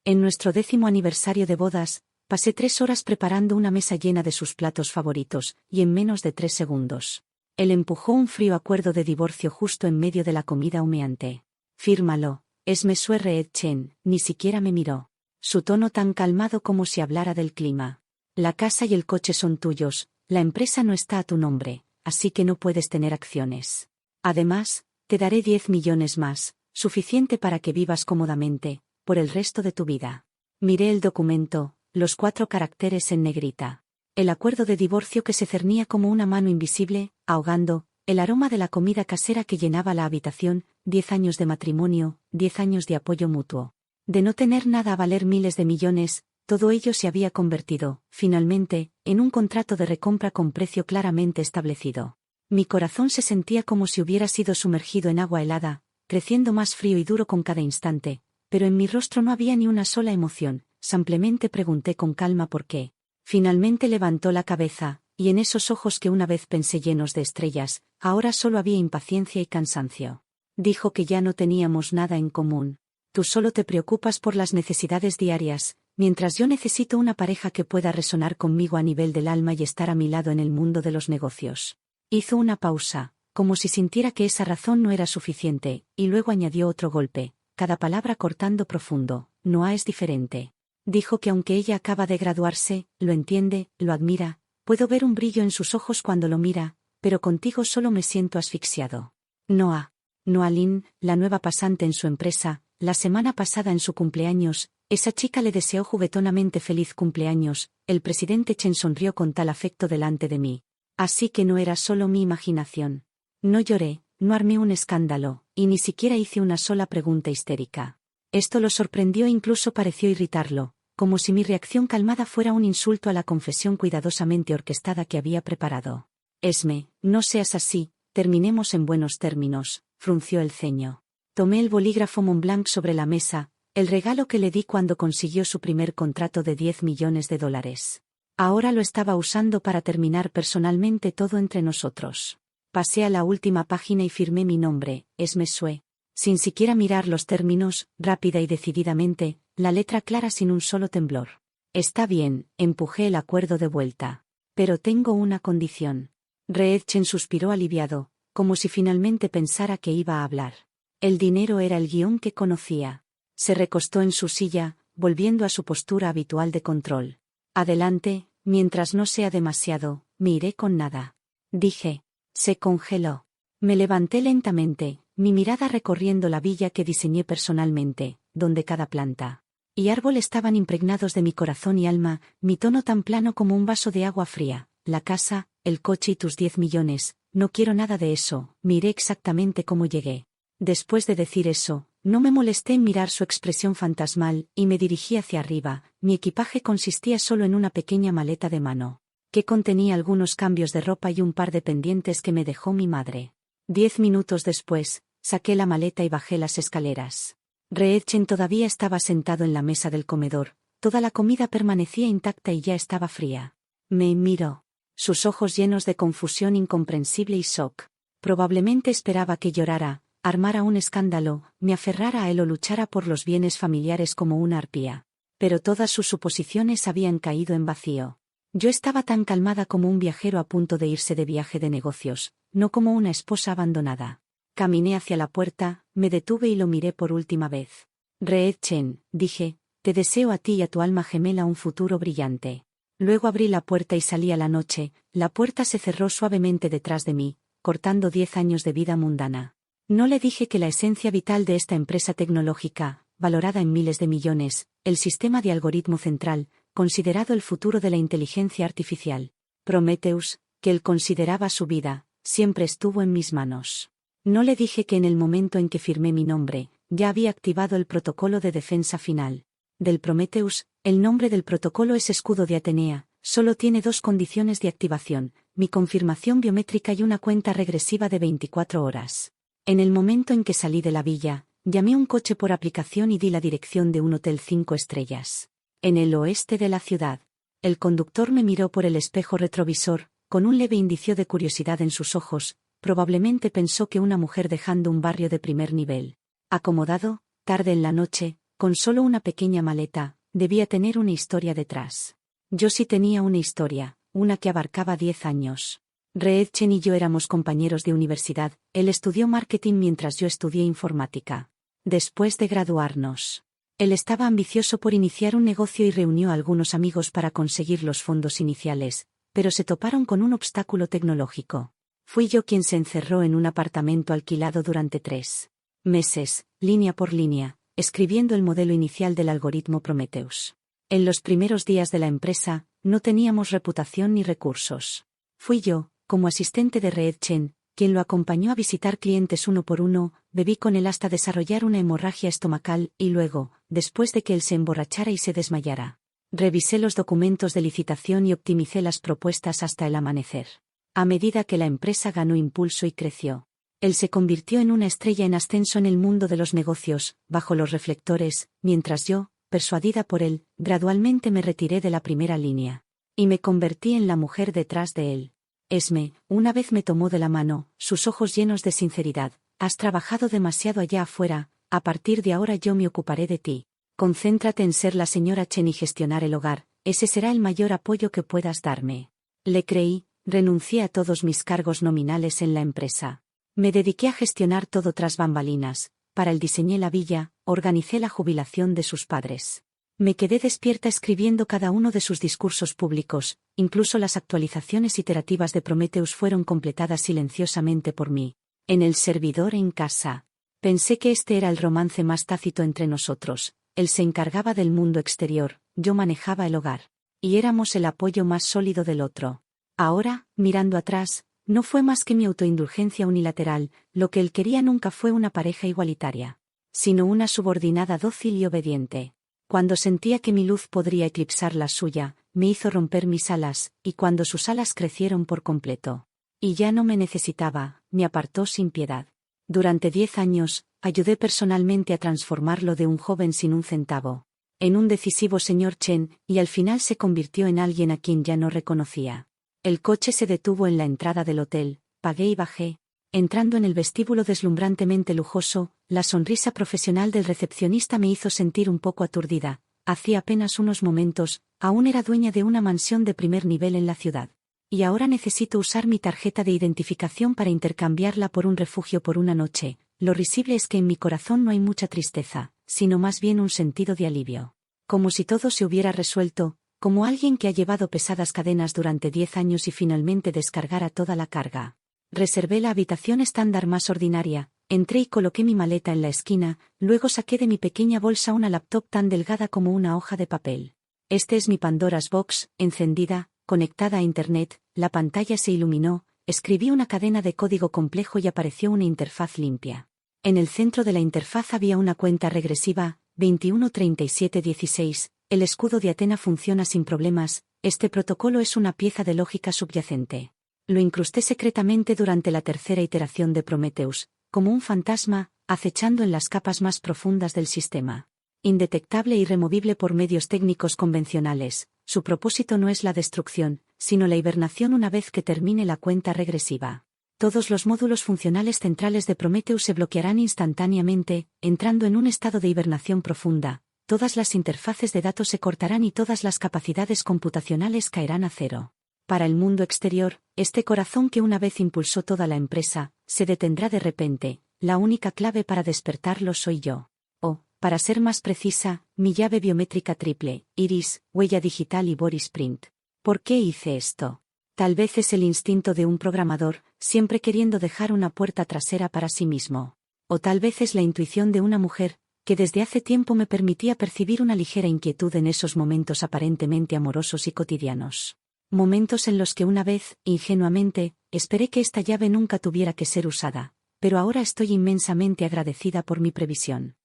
En nuestro 10º aniversario de bodas, pasé 3 horas preparando una mesa llena de sus platos favoritos, y en menos de 3 segundos. Él empujó un frío acuerdo de divorcio justo en medio de la comida humeante. Fírmalo, es Monsieur Reed Chen, ni siquiera me miró. Su tono tan calmado como si hablara del clima. La casa y el coche son tuyos, la empresa no está a tu nombre, así que no puedes tener acciones. Además, te daré 10 millones más, suficiente para que vivas cómodamente, por el resto de tu vida. Miré el documento, los 4 caracteres en negrita. El acuerdo de divorcio que se cernía como una mano invisible, ahogando, el aroma de la comida casera que llenaba la habitación, 10 años de matrimonio, 10 años de apoyo mutuo. De no tener nada a valer miles de millones, todo ello se había convertido, finalmente, en un contrato de recompra con precio claramente establecido. Mi corazón se sentía como si hubiera sido sumergido en agua helada, creciendo más frío y duro con cada instante, pero en mi rostro no había ni una sola emoción, simplemente pregunté con calma por qué. Finalmente levantó la cabeza, y en esos ojos que una vez pensé llenos de estrellas, ahora solo había impaciencia y cansancio. Dijo que ya no teníamos nada en común. Tú solo te preocupas por las necesidades diarias, mientras yo necesito una pareja que pueda resonar conmigo a nivel del alma y estar a mi lado en el mundo de los negocios. Hizo una pausa, como si sintiera que esa razón no era suficiente, y luego añadió otro golpe, cada palabra cortando profundo. Noah es diferente. Dijo que aunque ella acaba de graduarse, lo entiende, lo admira, puedo ver un brillo en sus ojos cuando lo mira, pero contigo solo me siento asfixiado. Noah. Noah Lin, la nueva pasante en su empresa, la semana pasada en su cumpleaños, esa chica le deseó juguetonamente feliz cumpleaños, el presidente Chen sonrió con tal afecto delante de mí. Así que no era solo mi imaginación. No lloré, no armé un escándalo, y ni siquiera hice una sola pregunta histérica. Esto lo sorprendió e incluso pareció irritarlo, como si mi reacción calmada fuera un insulto a la confesión cuidadosamente orquestada que había preparado. Esme, no seas así, terminemos en buenos términos, frunció el ceño. Tomé el bolígrafo Montblanc sobre la mesa, el regalo que le di cuando consiguió su primer contrato de 10 millones de dólares. Ahora lo estaba usando para terminar personalmente todo entre nosotros. Pasé a la última página y firmé mi nombre, Esme Sue. Sin siquiera mirar los términos, rápida y decididamente, la letra clara sin un solo temblor. Está bien, empujé el acuerdo de vuelta. Pero tengo una condición. Reed Chen suspiró aliviado, como si finalmente pensara que iba a hablar. El dinero era el guión que conocía. Se recostó en su silla, volviendo a su postura habitual de control. Adelante, mientras no sea demasiado, me iré con nada. Dije. Se congeló. Me levanté lentamente, mi mirada recorriendo la villa que diseñé personalmente, donde cada planta y árbol estaban impregnados de mi corazón y alma, mi tono tan plano como un vaso de agua fría, la casa, el coche y tus 10 millones, no quiero nada de eso, miré exactamente cómo llegué. Después de decir eso, no me molesté en mirar su expresión fantasmal, y me dirigí hacia arriba. Mi equipaje consistía solo en una pequeña maleta de mano, que contenía algunos cambios de ropa y un par de pendientes que me dejó mi madre. 10 minutos después, saqué la maleta y bajé las escaleras. Reed Chen todavía estaba sentado en la mesa del comedor, toda la comida permanecía intacta y ya estaba fría. Me miró. Sus ojos llenos de confusión incomprensible y shock. Probablemente esperaba que llorara, armara un escándalo, me aferrara a él o luchara por los bienes familiares como una arpía. Pero todas sus suposiciones habían caído en vacío. Yo estaba tan calmada como un viajero a punto de irse de viaje de negocios, no como una esposa abandonada. Caminé hacia la puerta, me detuve y lo miré por última vez. Reed Chen, dije, te deseo a ti y a tu alma gemela un futuro brillante. Luego abrí la puerta y salí a la noche, la puerta se cerró suavemente detrás de mí, cortando 10 años de vida mundana. No le dije que la esencia vital de esta empresa tecnológica, valorada en miles de millones, el sistema de algoritmo central, considerado el futuro de la inteligencia artificial, Prometheus, que él consideraba su vida, siempre estuvo en mis manos. No le dije que en el momento en que firmé mi nombre, ya había activado el protocolo de defensa final. Del Prometheus, el nombre del protocolo es Escudo de Atenea, solo tiene 2 condiciones de activación, mi confirmación biométrica y una cuenta regresiva de 24 horas. En el momento en que salí de la villa, llamé un coche por aplicación y di la dirección de un hotel 5 estrellas. En el oeste de la ciudad. El conductor me miró por el espejo retrovisor, con un leve indicio de curiosidad en sus ojos. Probablemente pensó que una mujer dejando un barrio de primer nivel. Acomodado, tarde en la noche, con solo una pequeña maleta, debía tener una historia detrás. Yo sí tenía una historia, una que abarcaba 10 años. Reed Chen y yo éramos compañeros de universidad, él estudió marketing mientras yo estudié informática. Después de graduarnos, él estaba ambicioso por iniciar un negocio y reunió a algunos amigos para conseguir los fondos iniciales, pero se toparon con un obstáculo tecnológico. Fui yo quien se encerró en un apartamento alquilado durante 3 meses, línea por línea, escribiendo el modelo inicial del algoritmo Prometheus. En los primeros días de la empresa, no teníamos reputación ni recursos. Fui yo, como asistente de Reed Chen, quien lo acompañó a visitar clientes uno por uno, bebí con él hasta desarrollar una hemorragia estomacal y luego, después de que él se emborrachara y se desmayara, revisé los documentos de licitación y optimicé las propuestas hasta el amanecer. A medida que la empresa ganó impulso y creció, él se convirtió en una estrella en ascenso en el mundo de los negocios, bajo los reflectores, mientras yo, persuadida por él, gradualmente me retiré de la primera línea. Y me convertí en la mujer detrás de él. Esme, una vez me tomó de la mano, sus ojos llenos de sinceridad. Has trabajado demasiado allá afuera, a partir de ahora yo me ocuparé de ti. Concéntrate en ser la señora Chen y gestionar el hogar, ese será el mayor apoyo que puedas darme. Le creí, renuncié a todos mis cargos nominales en la empresa. Me dediqué a gestionar todo tras bambalinas, para él diseñé la villa, organicé la jubilación de sus padres. Me quedé despierta escribiendo cada uno de sus discursos públicos, incluso las actualizaciones iterativas de Prometheus fueron completadas silenciosamente por mí. En el servidor en casa. Pensé que este era el romance más tácito entre nosotros, él se encargaba del mundo exterior, yo manejaba el hogar. Y éramos el apoyo más sólido del otro. Ahora, mirando atrás, no fue más que mi autoindulgencia unilateral, lo que él quería nunca fue una pareja igualitaria, sino una subordinada dócil y obediente. Cuando sentía que mi luz podría eclipsar la suya, me hizo romper mis alas, y cuando sus alas crecieron por completo, y ya no me necesitaba, me apartó sin piedad. Durante 10 años, ayudé personalmente a transformarlo de un joven sin un centavo, en un decisivo señor Chen, y al final se convirtió en alguien a quien ya no reconocía. El coche se detuvo en la entrada del hotel, pagué y bajé. Entrando en el vestíbulo deslumbrantemente lujoso, la sonrisa profesional del recepcionista me hizo sentir un poco aturdida. Hacía apenas unos momentos, aún era dueña de una mansión de primer nivel en la ciudad. Y ahora necesito usar mi tarjeta de identificación para intercambiarla por un refugio por una noche. Lo risible es que en mi corazón no hay mucha tristeza, sino más bien un sentido de alivio. Como si todo se hubiera resuelto, como alguien que ha llevado pesadas cadenas durante 10 años y finalmente descargara toda la carga. Reservé la habitación estándar más ordinaria, entré y coloqué mi maleta en la esquina, luego saqué de mi pequeña bolsa una laptop tan delgada como una hoja de papel. Este es mi Pandora's Box, encendida, conectada a Internet, la pantalla se iluminó, escribí una cadena de código complejo y apareció una interfaz limpia. En el centro de la interfaz había una cuenta regresiva, 213716, el escudo de Athena funciona sin problemas, este protocolo es una pieza de lógica subyacente. Lo incrusté secretamente durante la tercera iteración de Prometheus, como un fantasma, acechando en las capas más profundas del sistema. Indetectable e irremovible por medios técnicos convencionales, su propósito no es la destrucción, sino la hibernación una vez que termine la cuenta regresiva. Todos los módulos funcionales centrales de Prometheus se bloquearán instantáneamente, entrando en un estado de hibernación profunda, todas las interfaces de datos se cortarán y todas las capacidades computacionales caerán a cero. Para el mundo exterior, este corazón que una vez impulsó toda la empresa, se detendrá de repente, la única clave para despertarlo soy yo. O, para ser más precisa, mi llave biométrica triple, iris, huella digital y Boris Print. ¿Por qué hice esto? Tal vez es el instinto de un programador, siempre queriendo dejar una puerta trasera para sí mismo. O tal vez es la intuición de una mujer, que desde hace tiempo me permitía percibir una ligera inquietud en esos momentos aparentemente amorosos y cotidianos. Momentos en los que una vez, ingenuamente, esperé que esta llave nunca tuviera que ser usada, pero ahora estoy inmensamente agradecida por mi previsión.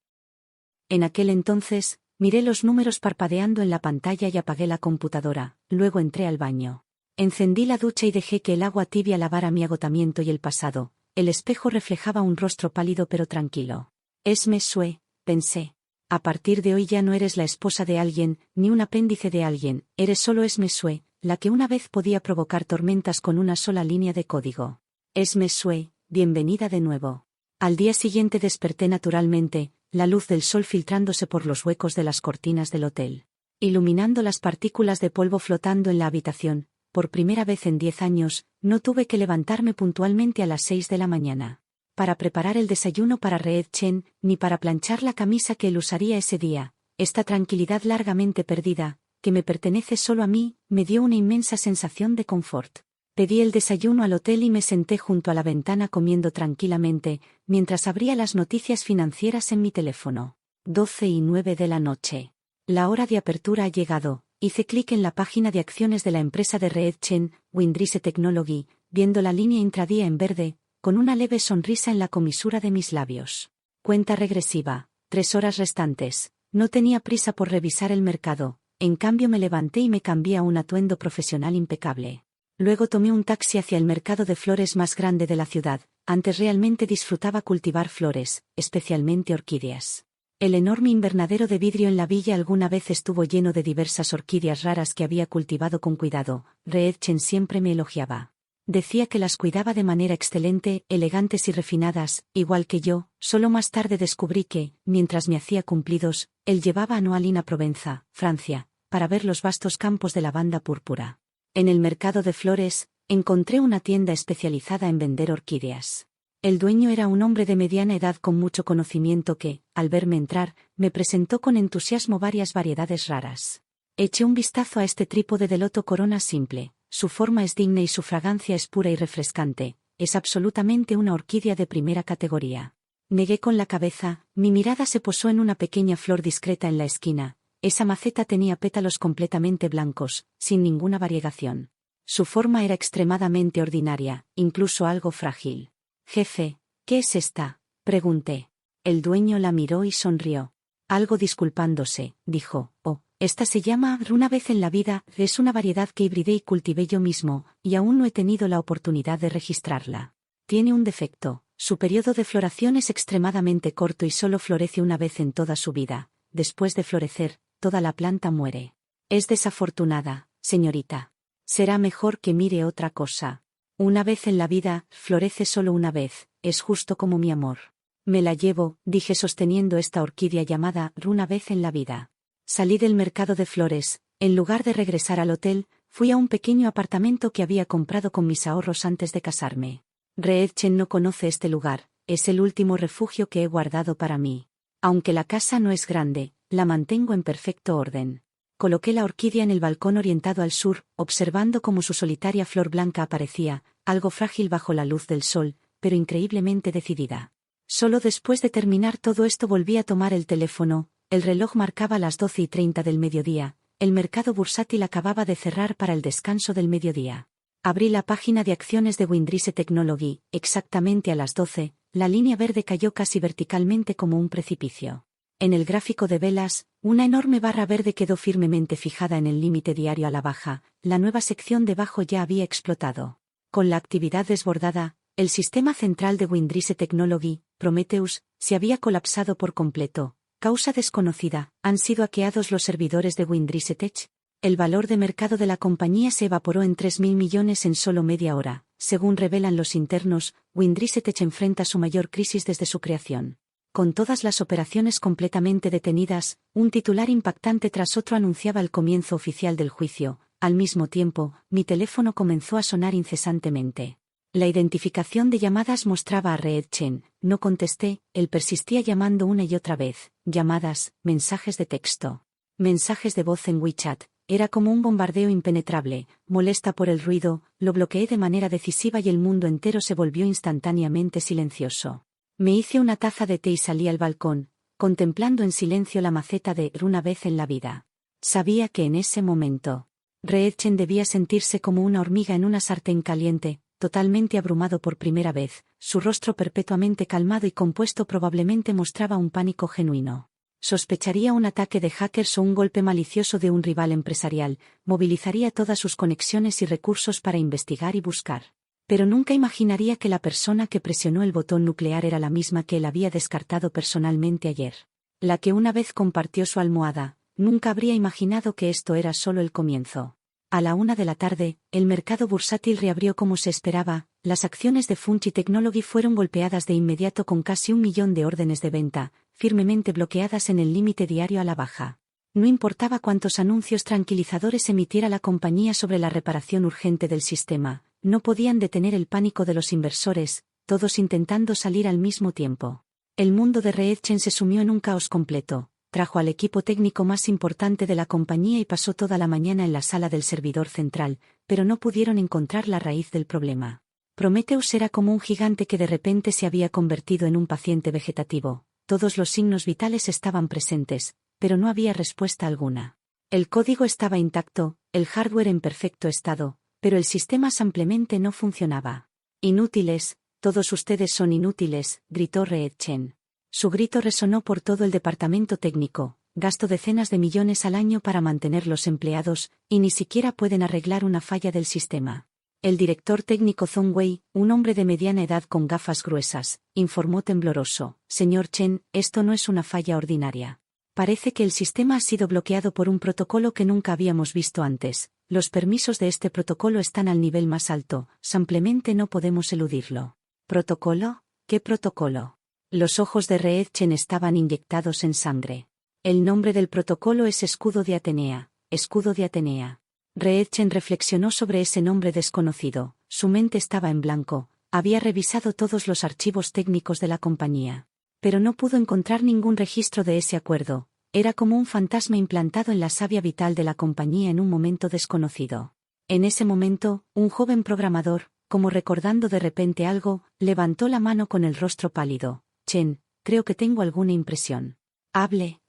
En aquel entonces, miré los números parpadeando en la pantalla y apagué la computadora, luego entré al baño. Encendí la ducha y dejé que el agua tibia lavara mi agotamiento y el pasado. El espejo reflejaba un rostro pálido pero tranquilo. Esme Sue, pensé. A partir de hoy ya no eres la esposa de alguien, ni un apéndice de alguien, eres solo Esme Sue, la que una vez podía provocar tormentas con una sola línea de código. Esme Sue, bienvenida de nuevo. Al día siguiente desperté naturalmente, la luz del sol filtrándose por los huecos de las cortinas del hotel, iluminando las partículas de polvo flotando en la habitación. Por primera vez en 10 años, no tuve que levantarme puntualmente a las 6 de la mañana para preparar el desayuno para Reed Chen, ni para planchar la camisa que él usaría ese día. Esta tranquilidad largamente perdida, que me pertenece solo a mí, me dio una inmensa sensación de confort. Pedí el desayuno al hotel y me senté junto a la ventana comiendo tranquilamente, mientras abría las noticias financieras en mi teléfono. 12:09 de la noche. La hora de apertura ha llegado. Hice clic en la página de acciones de la empresa de Reed Chen, Windrise Technology, viendo la línea intradía en verde, con una leve sonrisa en la comisura de mis labios. Cuenta regresiva, 3 horas restantes. No tenía prisa por revisar el mercado, en cambio me levanté y me cambié a un atuendo profesional impecable. Luego tomé un taxi hacia el mercado de flores más grande de la ciudad. Antes realmente disfrutaba cultivar flores, especialmente orquídeas. El enorme invernadero de vidrio en la villa alguna vez estuvo lleno de diversas orquídeas raras que había cultivado con cuidado. Reed Chen siempre me elogiaba. Decía que las cuidaba de manera excelente, elegantes y refinadas, igual que yo. Solo más tarde descubrí que, mientras me hacía cumplidos, él llevaba a Noalín a Provenza, Francia, para ver los vastos campos de lavanda púrpura. En el mercado de flores, encontré una tienda especializada en vender orquídeas. El dueño era un hombre de mediana edad con mucho conocimiento que, al verme entrar, me presentó con entusiasmo varias variedades raras. Eché un vistazo a este trípode de loto corona simple. Su forma es digna y su fragancia es pura y refrescante. Es absolutamente una orquídea de primera categoría. Negué con la cabeza, mi mirada se posó en una pequeña flor discreta en la esquina. Esa maceta tenía pétalos completamente blancos, sin ninguna variegación. Su forma era extremadamente ordinaria, incluso algo frágil. «Jefe, ¿qué es esta?», pregunté. El dueño la miró y sonrió. Algo disculpándose, dijo: «Oh, esta se llama Una vez en la vida, es una variedad que hibridé y cultivé yo mismo, y aún no he tenido la oportunidad de registrarla. Tiene un defecto, su periodo de floración es extremadamente corto y solo florece una vez en toda su vida. Después de florecer, toda la planta muere. Es desafortunada, señorita. Será mejor que mire otra cosa. Una vez en la vida, florece solo una vez, es justo como mi amor. Me la llevo», dije sosteniendo esta orquídea llamada Una vez en la vida. Salí del mercado de flores. En lugar de regresar al hotel, fui a un pequeño apartamento que había comprado con mis ahorros antes de casarme. Reed Chen no conoce este lugar, es el último refugio que he guardado para mí. Aunque la casa no es grande, la mantengo en perfecto orden. Coloqué la orquídea en el balcón orientado al sur, observando cómo su solitaria flor blanca aparecía, algo frágil bajo la luz del sol, pero increíblemente decidida. Solo después de terminar todo esto volví a tomar el teléfono. El reloj marcaba las 12:30 del mediodía, el mercado bursátil acababa de cerrar para el descanso del mediodía. Abrí la página de acciones de Windrise Technology. Exactamente a las 12, la línea verde cayó casi verticalmente como un precipicio. En el gráfico de velas, una enorme barra verde quedó firmemente fijada en el límite diario a la baja. La nueva sección debajo ya había explotado. Con la actividad desbordada, el sistema central de Windrise Technology, Prometheus, se había colapsado por completo. Causa desconocida. ¿Han sido hackeados los servidores de Windrise Tech? El valor de mercado de la compañía se evaporó en 3.000 millones en solo media hora. Según revelan los internos, Windrise Tech enfrenta su mayor crisis desde su creación. Con todas las operaciones completamente detenidas, un titular impactante tras otro anunciaba el comienzo oficial del juicio. Al mismo tiempo, mi teléfono comenzó a sonar incesantemente. La identificación de llamadas mostraba a Reed Chen. No contesté, él persistía llamando una y otra vez. Llamadas, mensajes de texto, mensajes de voz en WeChat. Era como un bombardeo impenetrable. Molesta por el ruido, lo bloqueé de manera decisiva y el mundo entero se volvió instantáneamente silencioso. Me hice una taza de té y salí al balcón, contemplando en silencio la maceta de Una vez en la vida. Sabía que en ese momento, Reed Chen debía sentirse como una hormiga en una sartén caliente, totalmente abrumado por primera vez. Su rostro perpetuamente calmado y compuesto probablemente mostraba un pánico genuino. Sospecharía un ataque de hackers o un golpe malicioso de un rival empresarial, movilizaría todas sus conexiones y recursos para investigar y buscar. Pero nunca imaginaría que la persona que presionó el botón nuclear era la misma que él había descartado personalmente ayer. La que una vez compartió su almohada. Nunca habría imaginado que esto era solo el comienzo. A la 1 de la tarde, el mercado bursátil reabrió como se esperaba. Las acciones de Fungi Technology fueron golpeadas de inmediato con casi 1 millón de órdenes de venta, firmemente bloqueadas en el límite diario a la baja. No importaba cuántos anuncios tranquilizadores emitiera la compañía sobre la reparación urgente del sistema, no podían detener el pánico de los inversores, todos intentando salir al mismo tiempo. El mundo de Reedchen se sumió en un caos completo. Trajo al equipo técnico más importante de la compañía y pasó toda la mañana en la sala del servidor central, pero no pudieron encontrar la raíz del problema. Prometheus era como un gigante que de repente se había convertido en un paciente vegetativo. Todos los signos vitales estaban presentes, pero no había respuesta alguna. El código estaba intacto, el hardware en perfecto estado, pero el sistema simplemente no funcionaba. Inútiles, todos ustedes son inútiles, gritó Reedchen. Su grito resonó por todo el departamento técnico. Gasto decenas de millones al año para mantener los empleados, y ni siquiera pueden arreglar una falla del sistema. El director técnico Zhong Wei, un hombre de mediana edad con gafas gruesas, informó tembloroso: Señor Chen, esto no es una falla ordinaria. Parece que el sistema ha sido bloqueado por un protocolo que nunca habíamos visto antes. Los permisos de este protocolo están al nivel más alto, simplemente no podemos eludirlo. ¿Protocolo? ¿Qué protocolo? Los ojos de Reedchen estaban inyectados en sangre. El nombre del protocolo es Escudo de Atenea, Escudo de Atenea. Reedchen reflexionó sobre ese nombre desconocido, su mente estaba en blanco, había revisado todos los archivos técnicos de la compañía. Pero no pudo encontrar ningún registro de ese acuerdo, era como un fantasma implantado en la savia vital de la compañía en un momento desconocido. En ese momento, un joven programador, como recordando de repente algo, levantó la mano con el rostro pálido. Chen, creo que tengo alguna impresión. Hable.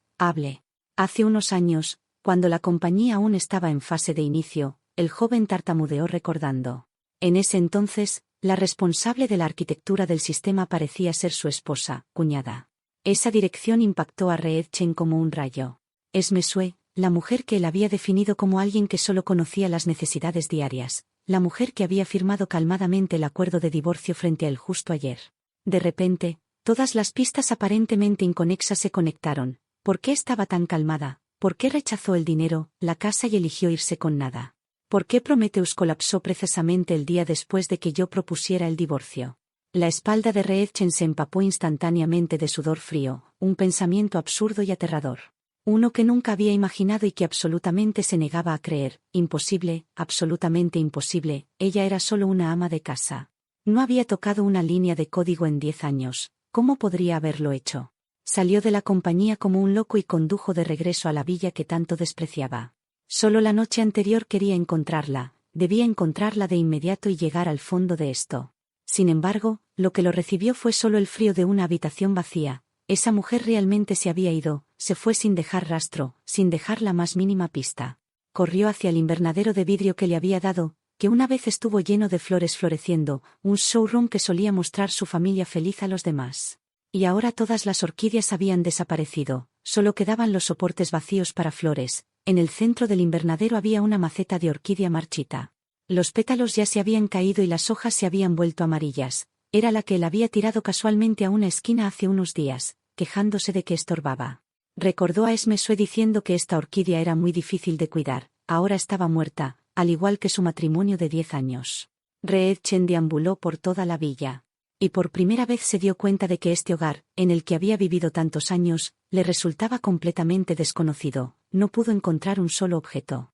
Hace unos años, cuando la compañía aún estaba en fase de inicio, el joven tartamudeó recordando. En ese entonces, la responsable de la arquitectura del sistema parecía ser su esposa, cuñada. Esa dirección impactó a Reedchen como un rayo. Esme Sue, la mujer que él había definido como alguien que solo conocía las necesidades diarias, la mujer que había firmado calmadamente el acuerdo de divorcio frente a él justo ayer. De repente, todas las pistas aparentemente inconexas se conectaron. ¿Por qué estaba tan calmada? ¿Por qué rechazó el dinero, la casa y eligió irse con nada? ¿Por qué Prometheus colapsó precisamente el día después de que yo propusiera el divorcio? La espalda de Reedchen se empapó instantáneamente de sudor frío, un pensamiento absurdo y aterrador. Uno que nunca había imaginado y que absolutamente se negaba a creer. Imposible, absolutamente imposible, ella era solo una ama de casa. No había tocado una línea de código en 10 años. ¿Cómo podría haberlo hecho? Salió de la compañía como un loco y condujo de regreso a la villa que tanto despreciaba. Solo la noche anterior quería encontrarla, debía encontrarla de inmediato y llegar al fondo de esto. Sin embargo, lo que lo recibió fue solo el frío de una habitación vacía. Esa mujer realmente se había ido, se fue sin dejar rastro, sin dejar la más mínima pista. Corrió hacia el invernadero de vidrio que le había dado, que una vez estuvo lleno de flores floreciendo, un showroom que solía mostrar su familia feliz a los demás. Y ahora todas las orquídeas habían desaparecido, solo quedaban los soportes vacíos para flores. En el centro del invernadero había una maceta de orquídea marchita. Los pétalos ya se habían caído y las hojas se habían vuelto amarillas. Era la que él había tirado casualmente a una esquina hace unos días, quejándose de que estorbaba. Recordó a Esme Sue diciendo que esta orquídea era muy difícil de cuidar, ahora estaba muerta, al igual que su matrimonio de 10 años. Reedchen deambuló por toda la villa. Y por primera vez se dio cuenta de que este hogar, en el que había vivido tantos años, le resultaba completamente desconocido. No pudo encontrar un solo objeto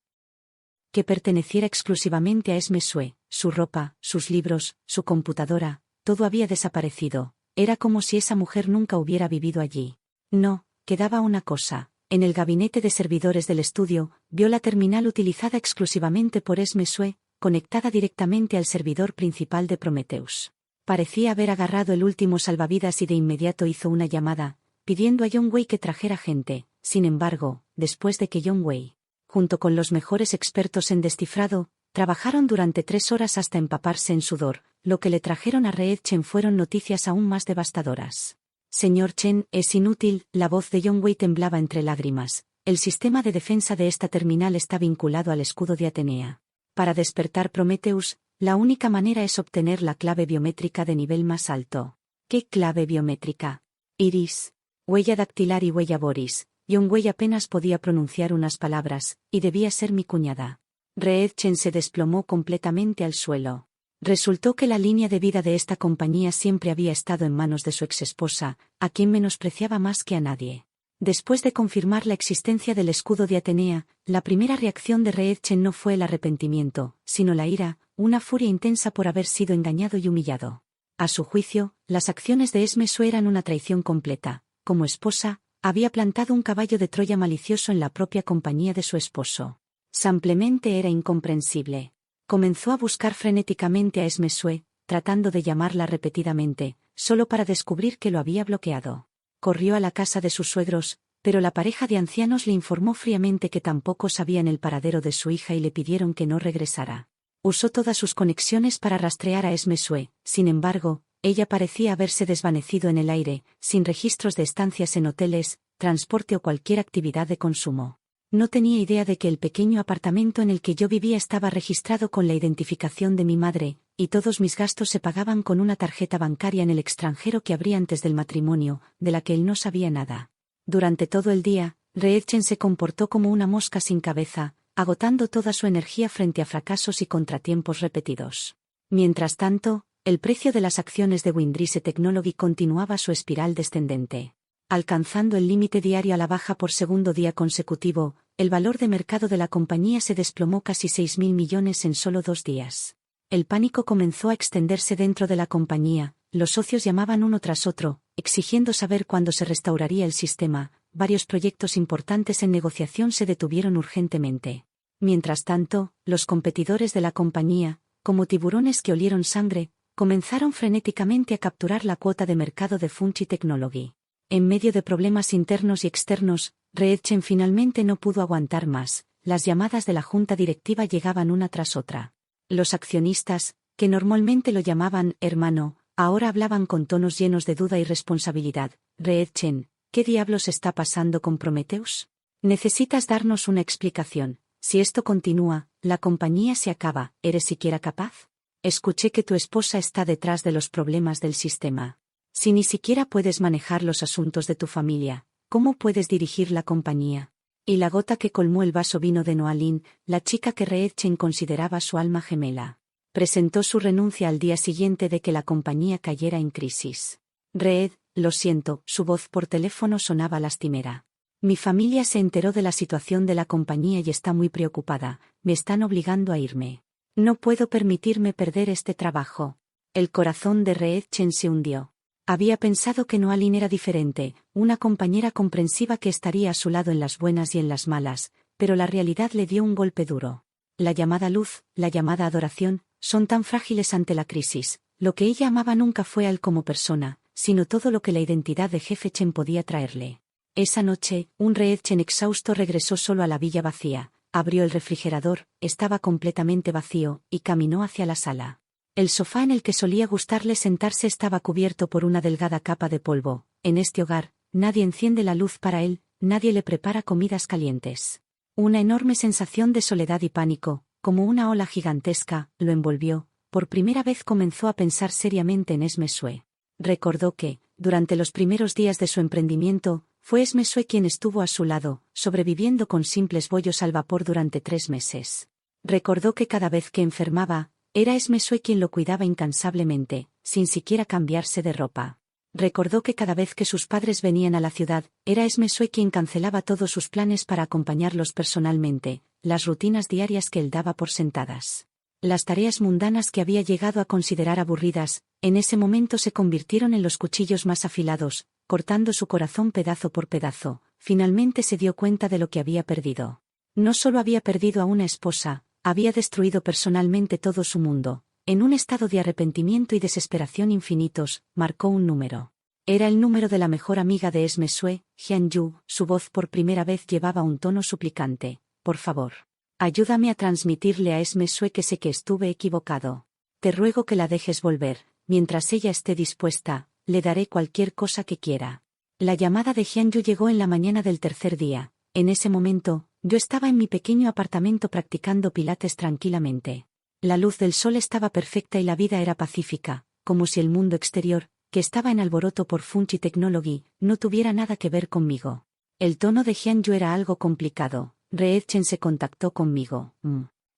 que perteneciera exclusivamente a Esme Sue. Su ropa, sus libros, su computadora, todo había desaparecido. Era como si esa mujer nunca hubiera vivido allí. No, quedaba una cosa. En el gabinete de servidores del estudio, vio la terminal utilizada exclusivamente por Esme Sue, conectada directamente al servidor principal de Prometheus. Parecía haber agarrado el último salvavidas y de inmediato hizo una llamada, pidiendo a John Wei que trajera gente. Sin embargo, después de que John Wei, junto con los mejores expertos en descifrado, trabajaron durante 3 horas hasta empaparse en sudor, lo que le trajeron a Reedchen fueron noticias aún más devastadoras. Señor Chen, es inútil, la voz de John Wei temblaba entre lágrimas. El sistema de defensa de esta terminal está vinculado al escudo de Atenea. Para despertar Prometheus, la única manera es obtener la clave biométrica de nivel más alto. ¿Qué clave biométrica? Iris, huella dactilar y huella Boris. John Wei apenas podía pronunciar unas palabras, y debía ser mi cuñada. Reedchen se desplomó completamente al suelo. Resultó que la línea de vida de esta compañía siempre había estado en manos de su exesposa, a quien menospreciaba más que a nadie. Después de confirmar la existencia del escudo de Atenea, la primera reacción de Reetchen no fue el arrepentimiento, sino la ira, una furia intensa por haber sido engañado y humillado. A su juicio, las acciones de Esmesue eran una traición completa. Como esposa, había plantado un caballo de Troya malicioso en la propia compañía de su esposo. Simplemente era incomprensible. Comenzó a buscar frenéticamente a Esmesue, tratando de llamarla repetidamente, solo para descubrir que lo había bloqueado. Corrió a la casa de sus suegros, pero la pareja de ancianos le informó fríamente que tampoco sabían el paradero de su hija y le pidieron que no regresara. Usó todas sus conexiones para rastrear a Esmesue, sin embargo, ella parecía haberse desvanecido en el aire, sin registros de estancias en hoteles, transporte o cualquier actividad de consumo. No tenía idea de que el pequeño apartamento en el que yo vivía estaba registrado con la identificación de mi madre, y todos mis gastos se pagaban con una tarjeta bancaria en el extranjero que abrí antes del matrimonio, de la que él no sabía nada. Durante todo el día, Reetchen se comportó como una mosca sin cabeza, agotando toda su energía frente a fracasos y contratiempos repetidos. Mientras tanto, el precio de las acciones de Windrise Technology continuaba su espiral descendente. Alcanzando el límite diario a la baja por segundo día consecutivo, el valor de mercado de la compañía se desplomó casi 6.000 millones en solo 2 días. El pánico comenzó a extenderse dentro de la compañía, los socios llamaban uno tras otro, exigiendo saber cuándo se restauraría el sistema, varios proyectos importantes en negociación se detuvieron urgentemente. Mientras tanto, los competidores de la compañía, como tiburones que olieron sangre, comenzaron frenéticamente a capturar la cuota de mercado de Fungi Technology. En medio de problemas internos y externos, Reetchen finalmente no pudo aguantar más, las llamadas de la junta directiva llegaban una tras otra. Los accionistas, que normalmente lo llamaban hermano, ahora hablaban con tonos llenos de duda y responsabilidad. Reetchen, ¿qué diablos está pasando con Prometheus? Necesitas darnos una explicación. Si esto continúa, la compañía se acaba. ¿Eres siquiera capaz? Escuché que tu esposa está detrás de los problemas del sistema. Si ni siquiera puedes manejar los asuntos de tu familia, ¿cómo puedes dirigir la compañía? Y la gota que colmó el vaso vino de Noalyn, la chica que Reetchen consideraba su alma gemela. Presentó su renuncia al día siguiente de que la compañía cayera en crisis. Reed, lo siento, su voz por teléfono sonaba lastimera. Mi familia se enteró de la situación de la compañía y está muy preocupada, me están obligando a irme. No puedo permitirme perder este trabajo. El corazón de Reetchen se hundió. Había pensado que Noalyn era diferente, una compañera comprensiva que estaría a su lado en las buenas y en las malas, pero la realidad le dio un golpe duro. La llamada luz, la llamada adoración, son tan frágiles ante la crisis. Lo que ella amaba nunca fue a él como persona, sino todo lo que la identidad de Jefe Chen podía traerle. Esa noche, un Reetchen exhausto regresó solo a la villa vacía, abrió el refrigerador, estaba completamente vacío, y caminó hacia la sala. El sofá en el que solía gustarle sentarse estaba cubierto por una delgada capa de polvo. En este hogar, nadie enciende la luz para él, nadie le prepara comidas calientes. Una enorme sensación de soledad y pánico, como una ola gigantesca, lo envolvió. Por primera vez comenzó a pensar seriamente en Esmesue. Recordó que, durante los primeros días de su emprendimiento, fue Esmesue quien estuvo a su lado, sobreviviendo con simples bollos al vapor durante 3 meses. Recordó que cada vez que enfermaba, era Esmesue quien lo cuidaba incansablemente, sin siquiera cambiarse de ropa. Recordó que cada vez que sus padres venían a la ciudad, era Esmesue quien cancelaba todos sus planes para acompañarlos personalmente, las rutinas diarias que él daba por sentadas. Las tareas mundanas que había llegado a considerar aburridas, en ese momento se convirtieron en los cuchillos más afilados, cortando su corazón pedazo por pedazo. Finalmente se dio cuenta de lo que había perdido. No solo había perdido a una esposa, había destruido personalmente todo su mundo. En un estado de arrepentimiento y desesperación infinitos, marcó un número. Era el número de la mejor amiga de Esmesue, Hyun-Yu. Su voz por primera vez llevaba un tono suplicante. Por favor, ayúdame a transmitirle a Esmesue que sé que estuve equivocado. Te ruego que la dejes volver. Mientras ella esté dispuesta, le daré cualquier cosa que quiera. La llamada de Hyun-Yu llegó en la mañana del tercer día. En ese momento, yo estaba en mi pequeño apartamento practicando pilates tranquilamente. La luz del sol estaba perfecta y la vida era pacífica, como si el mundo exterior, que estaba en alboroto por Fungi Technology, no tuviera nada que ver conmigo. El tono de Hyun-Yu era algo complicado. Reetchen se contactó conmigo.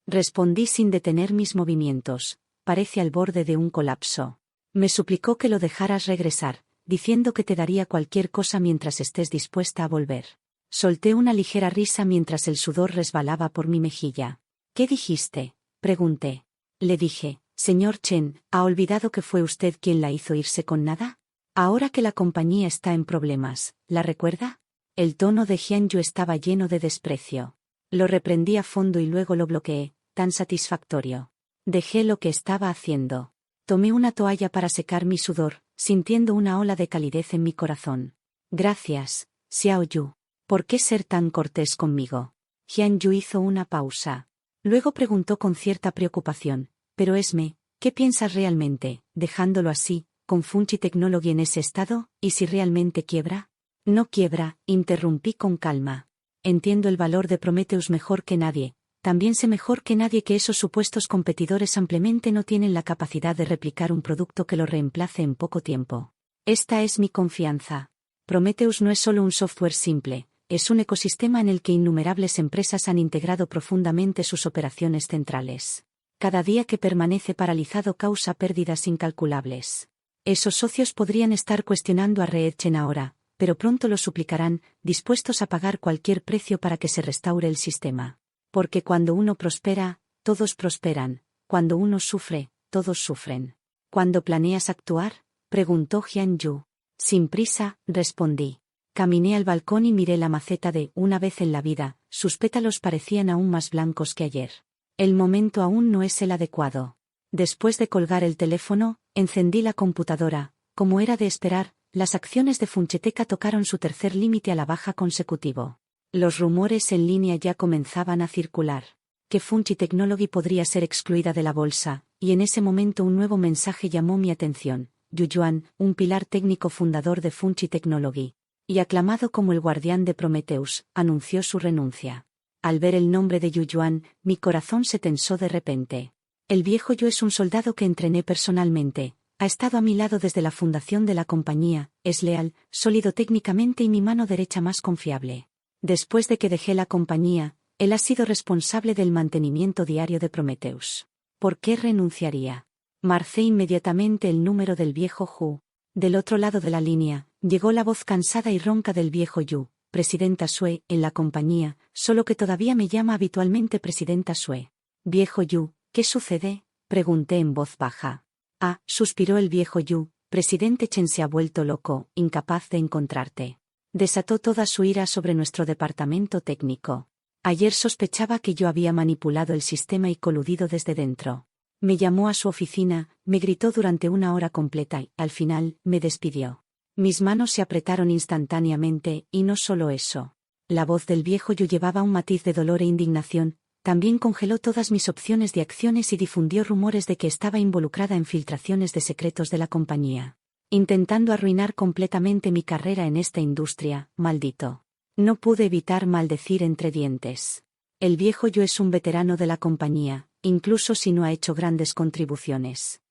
Respondí sin detener mis movimientos. parece al borde de un colapso. Me suplicó que lo dejaras regresar, diciendo que te daría cualquier cosa mientras estés dispuesta a volver. Solté una ligera risa mientras el sudor resbalaba por mi mejilla. ¿Qué dijiste?, pregunté. Le dije: señor Chen, ¿ha olvidado que fue usted quien la hizo irse con nada? Ahora que la compañía está en problemas, ¿la recuerda? El tono de Jianyu estaba lleno de desprecio. Lo reprendí a fondo y luego lo bloqueé, tan satisfactorio. Dejé lo que estaba haciendo. Tomé una toalla para secar mi sudor, sintiendo una ola de calidez en mi corazón. Gracias, Xiao Yu. ¿Por qué ser tan cortés conmigo? Jianyu hizo una pausa. Luego preguntó con cierta preocupación: pero Esme, ¿qué piensas realmente, dejándolo así, con Fungi Technology en ese estado, y si realmente quiebra? No quiebra, interrumpí con calma. Entiendo el valor de Prometheus mejor que nadie. También sé mejor que nadie que esos supuestos competidores ampliamente no tienen la capacidad de replicar un producto que lo reemplace en poco tiempo. Esta es mi confianza. Prometheus no es solo un software simple, es un ecosistema en el que innumerables empresas han integrado profundamente sus operaciones centrales. Cada día que permanece paralizado causa pérdidas incalculables. Esos socios podrían estar cuestionando a Reedchen ahora, pero pronto lo suplicarán, dispuestos a pagar cualquier precio para que se restaure el sistema. Porque cuando uno prospera, todos prosperan; cuando uno sufre, todos sufren. ¿Cuándo planeas actuar?, preguntó Jianyu. Sin prisa, respondí. Caminé al balcón y miré la maceta de Una vez en la vida. Sus pétalos parecían aún más blancos que ayer. El momento aún no es el adecuado. Después de colgar el teléfono, encendí la computadora. Como era de esperar, las acciones de Funcheteca tocaron su tercer límite a la baja consecutivo. Los rumores en línea ya comenzaban a circular. Que Fungi Technology podría ser excluida de la bolsa, y en ese momento un nuevo mensaje llamó mi atención. Yu Yuan, un pilar técnico fundador de Fungi Technology, y aclamado como el guardián de Prometheus, anunció su renuncia. Al ver el nombre de Yu Yuan, mi corazón se tensó de repente. El viejo Yu es un soldado que entrené personalmente. Ha estado a mi lado desde la fundación de la compañía, es leal, sólido técnicamente y mi mano derecha más confiable. Después de que dejé la compañía, él ha sido responsable del mantenimiento diario de Prometheus. ¿Por qué renunciaría? Marcé inmediatamente el número del viejo Yu. Del otro lado de la línea, llegó la voz cansada y ronca del viejo Yu. Presidenta Sue, en la compañía, solo que todavía me llama habitualmente Presidenta Sue. Viejo Yu, ¿qué sucede?, pregunté en voz baja. Ah, suspiró el viejo Yu, Presidente Chen se ha vuelto loco, incapaz de encontrarte. Desató toda su ira sobre nuestro departamento técnico. Ayer sospechaba que yo había manipulado el sistema y coludido desde dentro. Me llamó a su oficina, me gritó durante una hora completa y, al final, me despidió. Mis manos se apretaron instantáneamente, y no solo eso. La voz del viejo Yu llevaba un matiz de dolor e indignación. También congeló todas mis opciones de acciones y difundió rumores de que estaba involucrada en filtraciones de secretos de la compañía. Intentando arruinar completamente mi carrera en esta industria, maldito. No pude evitar maldecir entre dientes. El viejo Yu es un veterano de la compañía, incluso si no ha hecho grandes contribuciones.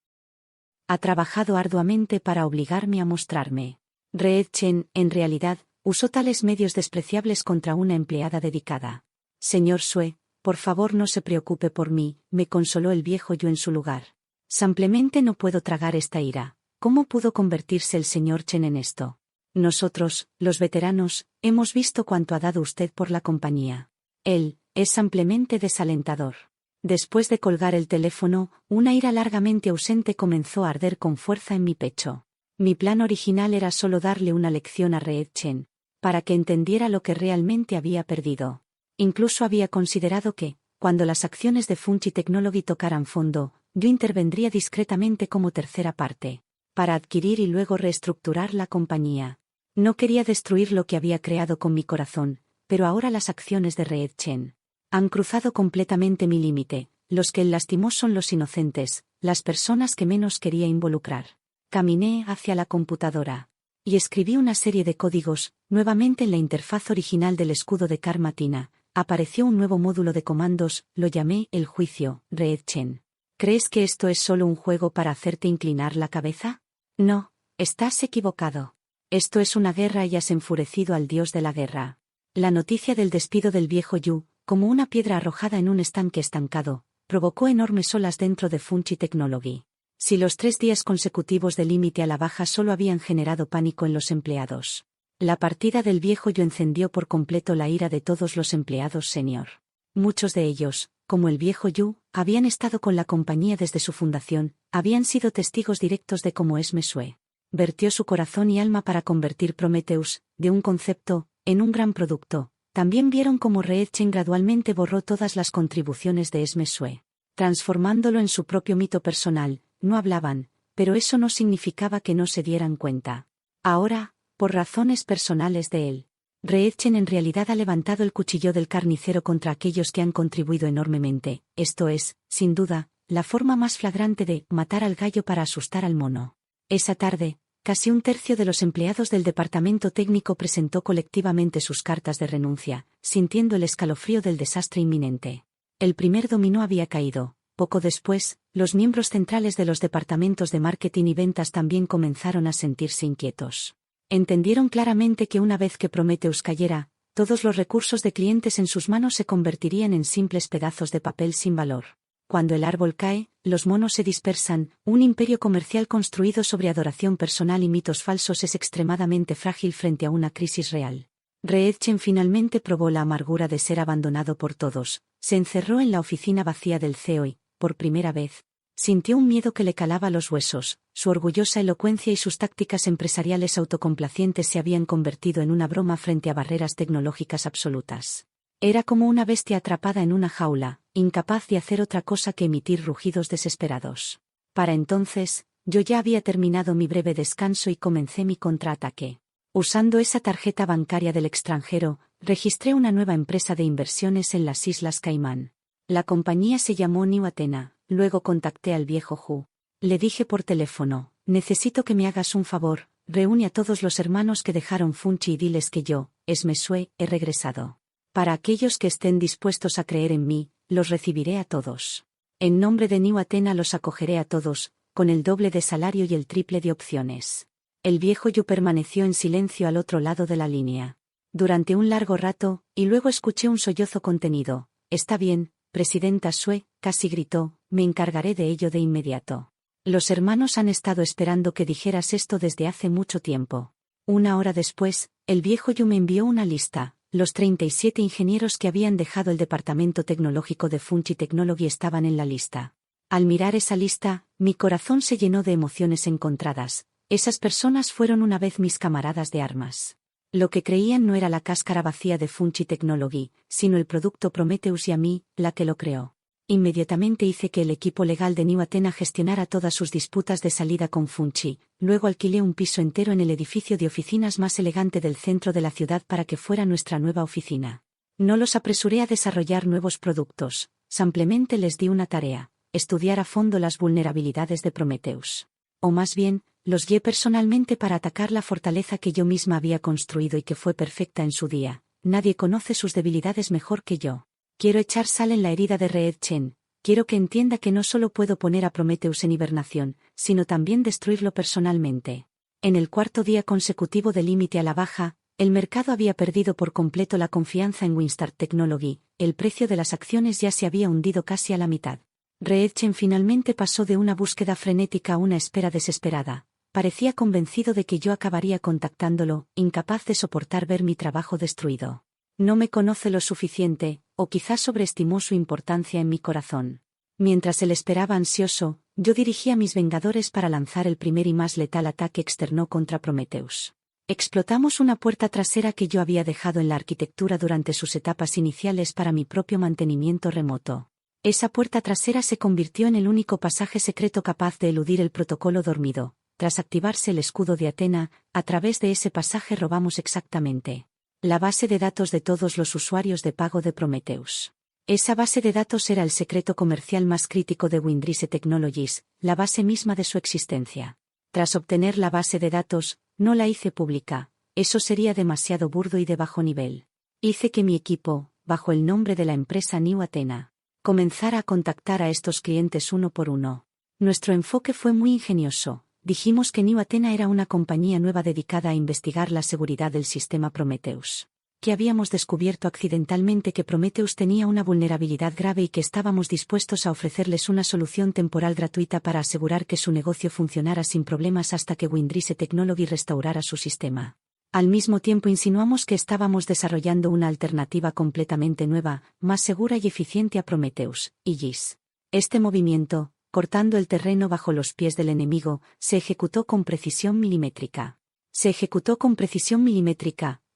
Ha trabajado arduamente para obligarme a mostrarme. Reedchen, en realidad, usó tales medios despreciables contra una empleada dedicada. Señor Sue, por favor no se preocupe por mí, me consoló el viejo Yu en su lugar. Simplemente no puedo tragar esta ira. ¿Cómo pudo convertirse el señor Chen en esto? Nosotros, los veteranos, hemos visto cuánto ha dado usted por la compañía. Él, es ampliamente desalentador. Después de colgar el teléfono, una ira largamente ausente comenzó a arder con fuerza en mi pecho. Mi plan original era solo darle una lección a Reedchen, para que entendiera lo que realmente había perdido. Incluso había considerado que, cuando las acciones de Fungi Technology tocaran fondo, yo intervendría discretamente como tercera parte, para adquirir y luego reestructurar la compañía. No quería destruir lo que había creado con mi corazón, pero ahora las acciones de Reedchen han cruzado completamente mi límite. Los que él lastimó son los inocentes, las personas que menos quería involucrar. Caminé hacia la computadora y escribí una serie de códigos. Nuevamente en la interfaz original del escudo de Karmatina, apareció un nuevo módulo de comandos, lo llamé el juicio. Reedchen, ¿crees que esto es solo un juego para hacerte inclinar la cabeza? No, estás equivocado. Esto es una guerra y has enfurecido al dios de la guerra. La noticia del despido del viejo Yu, como una piedra arrojada en un estanque estancado, provocó enormes olas dentro de Funchi Technology. Si los 3 días consecutivos de límite a la baja solo habían generado pánico en los empleados, la partida del viejo yo encendió por completo la ira de todos los empleados senior. Muchos de ellos, como el viejo Yu, habían estado con la compañía desde su fundación, habían sido testigos directos de cómo Sue vertió su corazón y alma para convertir Prometheus, de un concepto, en un gran producto. También vieron cómo Reetchen gradualmente borró todas las contribuciones de Sue, transformándolo en su propio mito personal. No hablaban, pero eso no significaba que no se dieran cuenta. Ahora, por razones personales de él, Reetchen en realidad ha levantado el cuchillo del carnicero contra aquellos que han contribuido enormemente. Esto es, sin duda, la forma más flagrante de matar al gallo para asustar al mono. Esa tarde, casi un tercio de los empleados del departamento técnico presentó colectivamente sus cartas de renuncia, sintiendo el escalofrío del desastre inminente. El primer dominó había caído. Poco después, los miembros centrales de los departamentos de marketing y ventas también comenzaron a sentirse inquietos. Entendieron claramente que una vez que Prometheus cayera, todos los recursos de clientes en sus manos se convertirían en simples pedazos de papel sin valor. Cuando el árbol cae, los monos se dispersan. Un imperio comercial construido sobre adoración personal y mitos falsos es extremadamente frágil frente a una crisis real. Reetchen finalmente probó la amargura de ser abandonado por todos. Se encerró en la oficina vacía del CEO y, por primera vez, sintió un miedo que le calaba los huesos. Su orgullosa elocuencia y sus tácticas empresariales autocomplacientes se habían convertido en una broma frente a barreras tecnológicas absolutas. Era como una bestia atrapada en una jaula, incapaz de hacer otra cosa que emitir rugidos desesperados. Para entonces, yo ya había terminado mi breve descanso y comencé mi contraataque. Usando esa tarjeta bancaria del extranjero, registré una nueva empresa de inversiones en las Islas Caimán. La compañía se llamó New Athena. Luego contacté al viejo Hu. Le dije por teléfono: necesito que me hagas un favor, reúne a todos los hermanos que dejaron Funchi y diles que yo, Sue, he regresado. Para aquellos que estén dispuestos a creer en mí, los recibiré a todos. En nombre de New Athena los acogeré a todos, con el doble de salario y el triple de opciones. El viejo Yu permaneció en silencio al otro lado de la línea. Durante un largo rato, y luego escuché un sollozo contenido. Está bien, Presidenta Sue, casi gritó, me encargaré de ello de inmediato. Los hermanos han estado esperando que dijeras esto desde hace mucho tiempo. 1 hora después, el viejo Yu me envió una lista. Los 37 ingenieros que habían dejado el departamento tecnológico de Funchi Technology estaban en la lista. Al mirar esa lista, mi corazón se llenó de emociones encontradas. Esas personas fueron una vez mis camaradas de armas. Lo que creían no era la cáscara vacía de Funchi Technology, sino el producto Prometheus y a mí, la que lo creó. Inmediatamente hice que el equipo legal de New Athena gestionara todas sus disputas de salida con Funchi. Luego alquilé un piso entero en el edificio de oficinas más elegante del centro de la ciudad para que fuera nuestra nueva oficina. No los apresuré a desarrollar nuevos productos, simplemente les di una tarea: estudiar a fondo las vulnerabilidades de Prometheus. O más bien, los guié personalmente para atacar la fortaleza que yo misma había construido y que fue perfecta en su día. Nadie conoce sus debilidades mejor que yo. Quiero echar sal en la herida de Reetchen. Quiero que entienda que no solo puedo poner a Prometheus en hibernación, sino también destruirlo personalmente. En el 4.º día consecutivo de límite a la baja, el mercado había perdido por completo la confianza en WinStar Technology. El precio de las acciones ya se había hundido casi a la mitad. Reetchen finalmente pasó de una búsqueda frenética a una espera desesperada. Parecía convencido de que yo acabaría contactándolo, incapaz de soportar ver mi trabajo destruido. No me conoce lo suficiente, o quizás sobreestimó su importancia en mi corazón. Mientras él esperaba ansioso, yo dirigí a mis Vengadores para lanzar el primer y más letal ataque externo contra Prometheus. Explotamos una puerta trasera que yo había dejado en la arquitectura durante sus etapas iniciales para mi propio mantenimiento remoto. Esa puerta trasera se convirtió en el único pasaje secreto capaz de eludir el protocolo dormido. Tras activarse el escudo de Athena, a través de ese pasaje robamos exactamente la base de datos de todos los usuarios de pago de Prometheus. Esa base de datos era el secreto comercial más crítico de Windrise Technologies, la base misma de su existencia. Tras obtener la base de datos, no la hice pública, eso sería demasiado burdo y de bajo nivel. Hice que mi equipo, bajo el nombre de la empresa New Athena, comenzara a contactar a estos clientes uno por uno. Nuestro enfoque fue muy ingenioso. Dijimos que New Athena era una compañía nueva dedicada a investigar la seguridad del sistema Prometheus. que habíamos descubierto accidentalmente que Prometheus tenía una vulnerabilidad grave y que estábamos dispuestos a ofrecerles una solución temporal gratuita para asegurar que su negocio funcionara sin problemas hasta que Windrise Technology restaurara su sistema. Al mismo tiempo insinuamos que estábamos desarrollando una alternativa completamente nueva, más segura y eficiente a Prometheus, Aegis. Este movimiento, cortando el terreno bajo los pies del enemigo, se ejecutó con precisión milimétrica.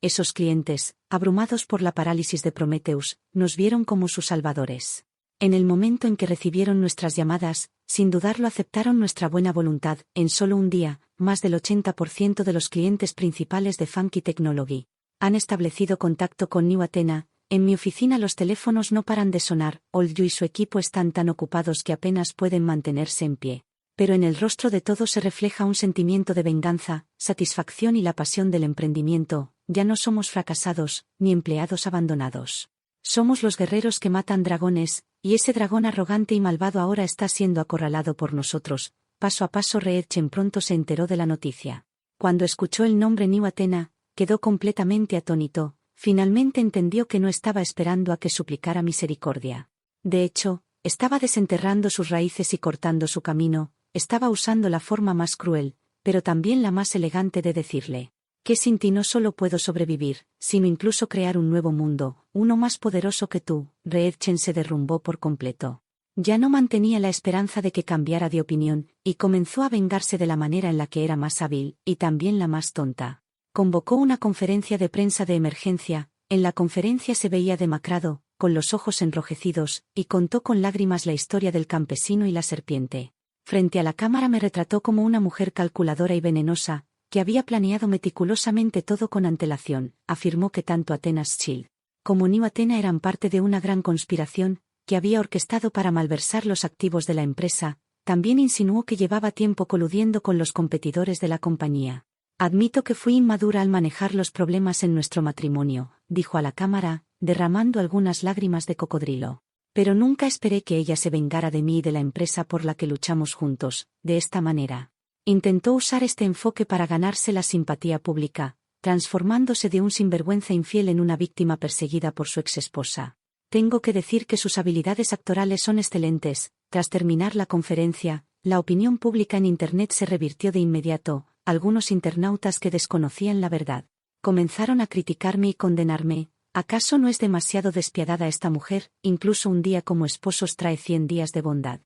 Esos clientes, abrumados por la parálisis de Prometheus, nos vieron como sus salvadores. En el momento en que recibieron nuestras llamadas, sin dudarlo aceptaron nuestra buena voluntad. En solo un día, más del 80% de los clientes principales de Funky Technology han establecido contacto con New Athena. En mi oficina los teléfonos no paran de sonar, Olju y su equipo están tan ocupados que apenas pueden mantenerse en pie. Pero en el rostro de todos se refleja un sentimiento de venganza, satisfacción y la pasión del emprendimiento. Ya no somos fracasados, ni empleados abandonados. Somos los guerreros que matan dragones, y ese dragón arrogante y malvado ahora está siendo acorralado por nosotros. Paso a paso Reetchen pronto se enteró de la noticia. Cuando escuchó el nombre New Athena, quedó completamente atónito. Finalmente entendió que no estaba esperando a que suplicara misericordia. De hecho, estaba desenterrando sus raíces y cortando su camino. Estaba usando la forma más cruel, pero también la más elegante de decirle: que sin ti no solo puedo sobrevivir, sino incluso crear un nuevo mundo, uno más poderoso que tú. Reetchen se derrumbó por completo. Ya no mantenía la esperanza de que cambiara de opinión, y comenzó a vengarse de la manera en la que era más hábil, y también la más tonta. Convocó una conferencia de prensa de emergencia. En la conferencia se veía demacrado, con los ojos enrojecidos, y contó con lágrimas la historia del campesino y la serpiente. Frente a la cámara me retrató como una mujer calculadora y venenosa, que había planeado meticulosamente todo con antelación. Afirmó que tanto Athena's Shield como New Athena eran parte de una gran conspiración, que había orquestado para malversar los activos de la empresa. También insinuó que llevaba tiempo coludiendo con los competidores de la compañía. Admito que fui inmadura al manejar los problemas en nuestro matrimonio, dijo a la cámara, derramando algunas lágrimas de cocodrilo. Pero nunca esperé que ella se vengara de mí y de la empresa por la que luchamos juntos, de esta manera. Intentó usar este enfoque para ganarse la simpatía pública, transformándose de un sinvergüenza infiel en una víctima perseguida por su exesposa. Tengo que decir que sus habilidades actorales son excelentes. Tras terminar la conferencia, la opinión pública en Internet se revirtió de inmediato. Algunos internautas que desconocían la verdad comenzaron a criticarme y condenarme. ¿Acaso no es demasiado despiadada esta mujer? Incluso un día como esposos trae 100 días de bondad.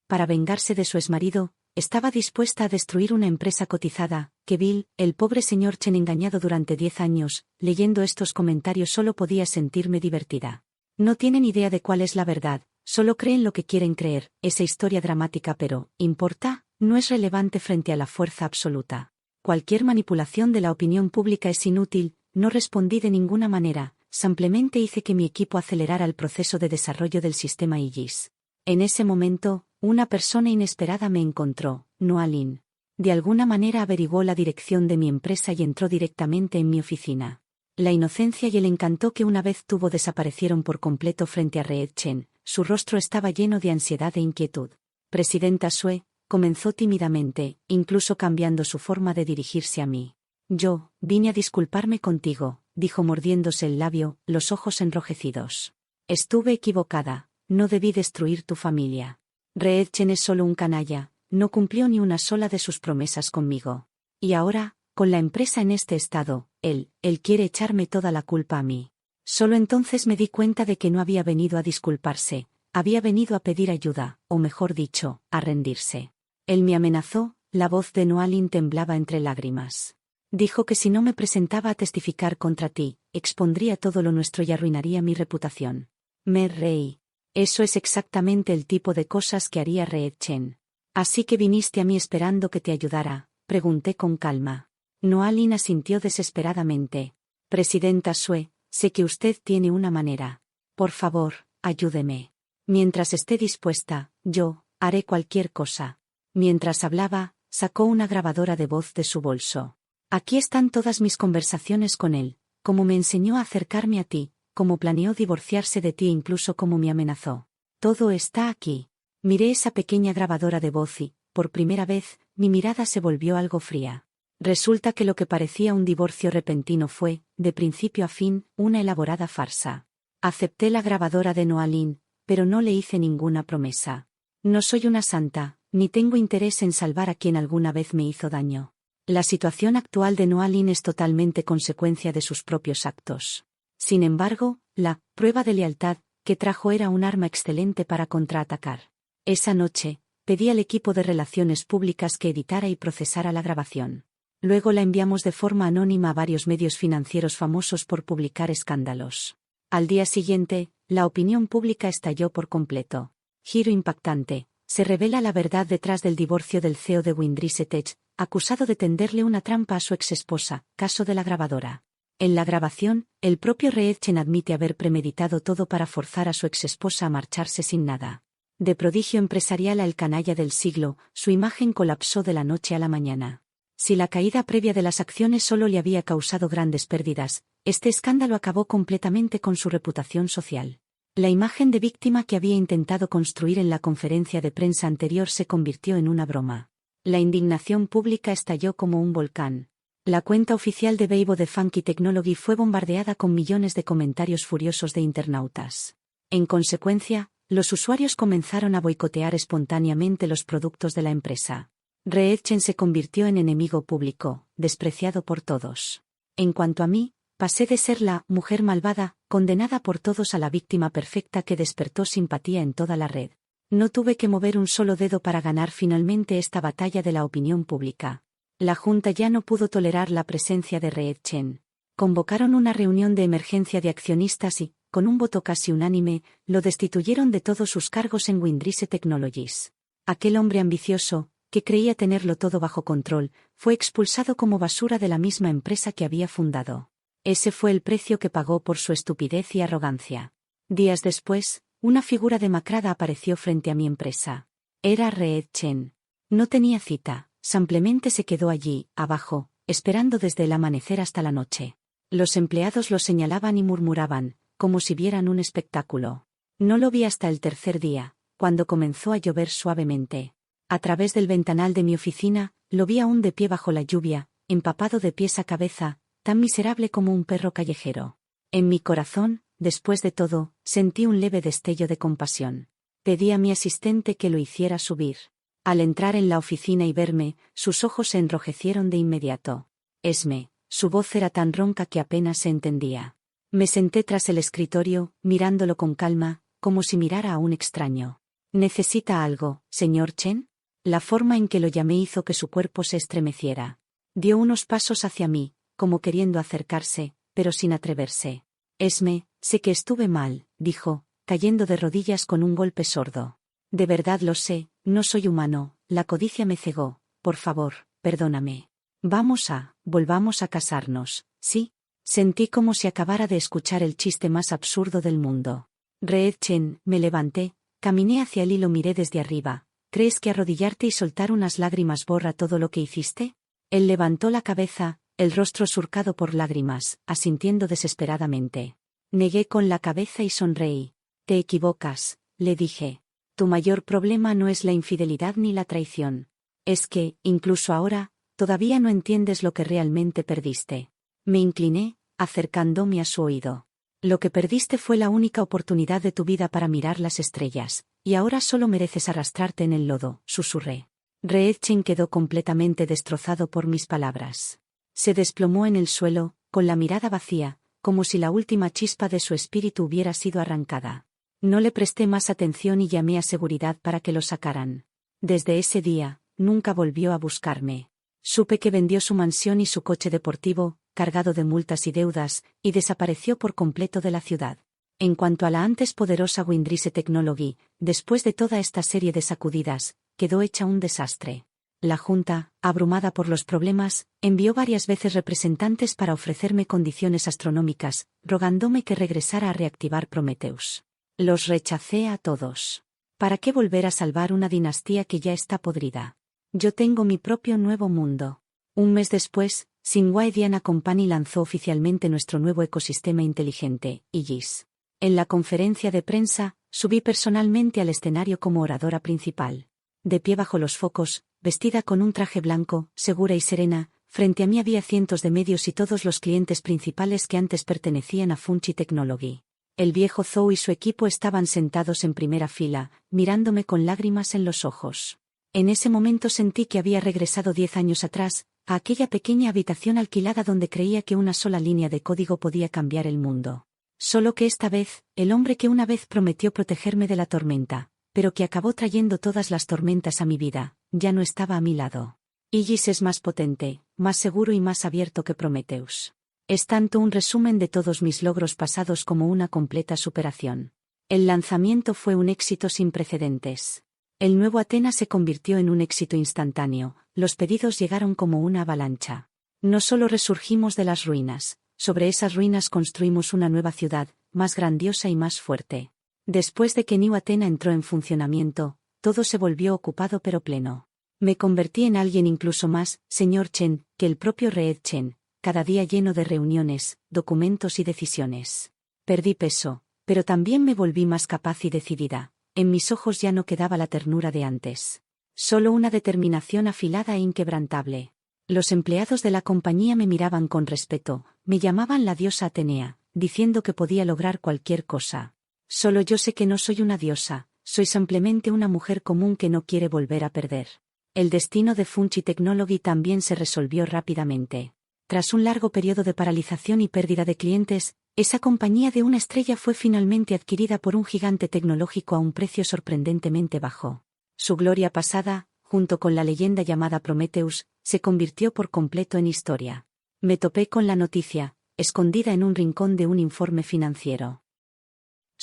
Para vengarse de su exmarido, estaba dispuesta a destruir una empresa cotizada. Que Bill, el pobre señor Chen engañado durante 10 años, leyendo estos comentarios solo podía sentirme divertida. No tienen idea de cuál es la verdad, solo creen lo que quieren creer. Esa historia dramática pero, ¿importa? No es relevante frente a la fuerza absoluta. Cualquier manipulación de la opinión pública es inútil. No respondí de ninguna manera, simplemente hice que mi equipo acelerara el proceso de desarrollo del sistema Aegis. En ese momento, una persona inesperada me encontró, Noalin. De alguna manera averiguó la dirección de mi empresa y entró directamente en mi oficina. La inocencia y el encanto que una vez tuvo desaparecieron por completo frente a Reetchen. Su rostro estaba lleno de ansiedad e inquietud. Presidenta Sue, comenzó tímidamente, incluso cambiando su forma de dirigirse a mí. Yo vine a disculparme contigo, dijo mordiéndose el labio, los ojos enrojecidos. Estuve equivocada, no debí destruir tu familia. Reetchen es solo un canalla, no cumplió ni una sola de sus promesas conmigo. Y ahora, con la empresa en este estado, él quiere echarme toda la culpa a mí. Solo entonces me di cuenta de que no había venido a disculparse, había venido a pedir ayuda, o mejor dicho, a rendirse. Él me amenazó, la voz de Noalin temblaba entre lágrimas. Dijo que si no me presentaba a testificar contra ti, expondría todo lo nuestro y arruinaría mi reputación. Me reí. Eso es exactamente el tipo de cosas que haría Reetchen. Así que viniste a mí esperando que te ayudara, pregunté con calma. Noalin asintió desesperadamente. Presidenta Sue, sé que usted tiene una manera. Por favor, ayúdeme. Mientras esté dispuesta, yo haré cualquier cosa. Mientras hablaba, sacó una grabadora de voz de su bolso. Aquí están todas mis conversaciones con él, cómo me enseñó a acercarme a ti, cómo planeó divorciarse de ti e incluso cómo me amenazó. Todo está aquí. Miré esa pequeña grabadora de voz y, por primera vez, mi mirada se volvió algo fría. Resulta que lo que parecía un divorcio repentino fue, de principio a fin, una elaborada farsa. Acepté la grabadora de Noaline, pero no le hice ninguna promesa. No soy una santa, ni tengo interés en salvar a quien alguna vez me hizo daño. La situación actual de Noaline es totalmente consecuencia de sus propios actos. Sin embargo, la prueba de lealtad que trajo era un arma excelente para contraatacar. Esa noche, pedí al equipo de relaciones públicas que editara y procesara la grabación. Luego la enviamos de forma anónima a varios medios financieros famosos por publicar escándalos. Al día siguiente, la opinión pública estalló por completo. Giro impactante. Se revela la verdad detrás del divorcio del CEO de Windrise Tech, acusado de tenderle una trampa a su exesposa, caso de la grabadora. En la grabación, el propio Reetchen admite haber premeditado todo para forzar a su exesposa a marcharse sin nada. De prodigio empresarial al canalla del siglo, su imagen colapsó de la noche a la mañana. Si la caída previa de las acciones solo le había causado grandes pérdidas, este escándalo acabó completamente con su reputación social. La imagen de víctima que había intentado construir en la conferencia de prensa anterior se convirtió en una broma. La indignación pública estalló como un volcán. La cuenta oficial de Weibo de Funky Technology fue bombardeada con millones de comentarios furiosos de internautas. En consecuencia, los usuarios comenzaron a boicotear espontáneamente los productos de la empresa. Reetchen se convirtió en enemigo público, despreciado por todos. En cuanto a mí, pasé de ser la mujer malvada, condenada por todos a la víctima perfecta que despertó simpatía en toda la red. No tuve que mover un solo dedo para ganar finalmente esta batalla de la opinión pública. La Junta ya no pudo tolerar la presencia de Reetchen. Convocaron una reunión de emergencia de accionistas y, con un voto casi unánime, lo destituyeron de todos sus cargos en Windrise Technologies. Aquel hombre ambicioso, que creía tenerlo todo bajo control, fue expulsado como basura de la misma empresa que había fundado. Ese fue el precio que pagó por su estupidez y arrogancia. Días después, una figura demacrada apareció frente a mi empresa. Era Reetchen. No tenía cita. Simplemente se quedó allí, abajo, esperando desde el amanecer hasta la noche. Los empleados lo señalaban y murmuraban, como si vieran un espectáculo. No lo vi hasta el tercer día, cuando comenzó a llover suavemente. A través del ventanal de mi oficina, lo vi aún de pie bajo la lluvia, empapado de pies a cabeza, tan miserable como un perro callejero. En mi corazón, después de todo, sentí un leve destello de compasión. Pedí a mi asistente que lo hiciera subir. Al entrar en la oficina y verme, sus ojos se enrojecieron de inmediato. Esme, su voz era tan ronca que apenas se entendía. Me senté tras el escritorio, mirándolo con calma, como si mirara a un extraño. ¿Necesita algo, señor Chen? La forma en que lo llamé hizo que su cuerpo se estremeciera. Dio unos pasos hacia mí, como queriendo acercarse, pero sin atreverse. Esme, sé que estuve mal, dijo, cayendo de rodillas con un golpe sordo. De verdad lo sé, no soy humano, la codicia me cegó, por favor, perdóname. Volvamos a casarnos, ¿sí? Sentí como si acabara de escuchar el chiste más absurdo del mundo. Reetchen, me levanté, caminé hacia él y lo miré desde arriba. ¿Crees que arrodillarte y soltar unas lágrimas borra todo lo que hiciste? Él levantó la cabeza, el rostro surcado por lágrimas, asintiendo desesperadamente. Negué con la cabeza y sonreí. Te equivocas, le dije. Tu mayor problema no es la infidelidad ni la traición. Es que, incluso ahora, todavía no entiendes lo que realmente perdiste. Me incliné, acercándome a su oído. Lo que perdiste fue la única oportunidad de tu vida para mirar las estrellas, y ahora solo mereces arrastrarte en el lodo, susurré. Reetchen quedó completamente destrozado por mis palabras. Se desplomó en el suelo, con la mirada vacía, como si la última chispa de su espíritu hubiera sido arrancada. No le presté más atención y llamé a seguridad para que lo sacaran. Desde ese día, nunca volvió a buscarme. Supe que vendió su mansión y su coche deportivo, cargado de multas y deudas, y desapareció por completo de la ciudad. En cuanto a la antes poderosa Windrise Technology, después de toda esta serie de sacudidas, quedó hecha un desastre. La Junta, abrumada por los problemas, envió varias veces representantes para ofrecerme condiciones astronómicas, rogándome que regresara a reactivar Prometheus. Los rechacé a todos. ¿Para qué volver a salvar una dinastía que ya está podrida? Yo tengo mi propio nuevo mundo. Un mes después, Xinhua Diana Company lanzó oficialmente nuestro nuevo ecosistema inteligente, IGIS. En la conferencia de prensa, subí personalmente al escenario como oradora principal. De pie bajo los focos, vestida con un traje blanco, segura y serena, Frente a mí había cientos de medios y todos los clientes principales que antes pertenecían a Funchi Technology. El viejo Zhou y su equipo estaban sentados en primera fila, mirándome con lágrimas en los ojos. En ese momento sentí que había regresado 10 años atrás, a aquella pequeña habitación alquilada donde creía que una sola línea de código podía cambiar el mundo. Solo que esta vez, el hombre que una vez prometió protegerme de la tormenta, pero que acabó trayendo todas las tormentas a mi vida, ya no estaba a mi lado. Aegis es más potente, más seguro y más abierto que Prometheus. Es tanto un resumen de todos mis logros pasados como una completa superación. El lanzamiento fue un éxito sin precedentes. El nuevo Athena se convirtió en un éxito instantáneo, los pedidos llegaron como una avalancha. No solo resurgimos de las ruinas, sobre esas ruinas construimos una nueva ciudad, más grandiosa y más fuerte. Después de que New Athena entró en funcionamiento, todo se volvió ocupado pero pleno. Me convertí en alguien incluso más, señor Chen, que el propio Reed Chen, cada día lleno de reuniones, documentos y decisiones. Perdí peso, pero también me volví más capaz y decidida. En mis ojos ya no quedaba la ternura de antes. Solo una determinación afilada e inquebrantable. Los empleados de la compañía me miraban con respeto, me llamaban la diosa Atenea, diciendo que podía lograr cualquier cosa. Solo yo sé que no soy una diosa, soy simplemente una mujer común que no quiere volver a perder. El destino de Funchi Technology también se resolvió rápidamente. Tras un largo periodo de paralización y pérdida de clientes, esa compañía de una estrella fue finalmente adquirida por un gigante tecnológico a un precio sorprendentemente bajo. Su gloria pasada, junto con la leyenda llamada Prometheus, se convirtió por completo en historia. Me topé con la noticia, escondida en un rincón de un informe financiero.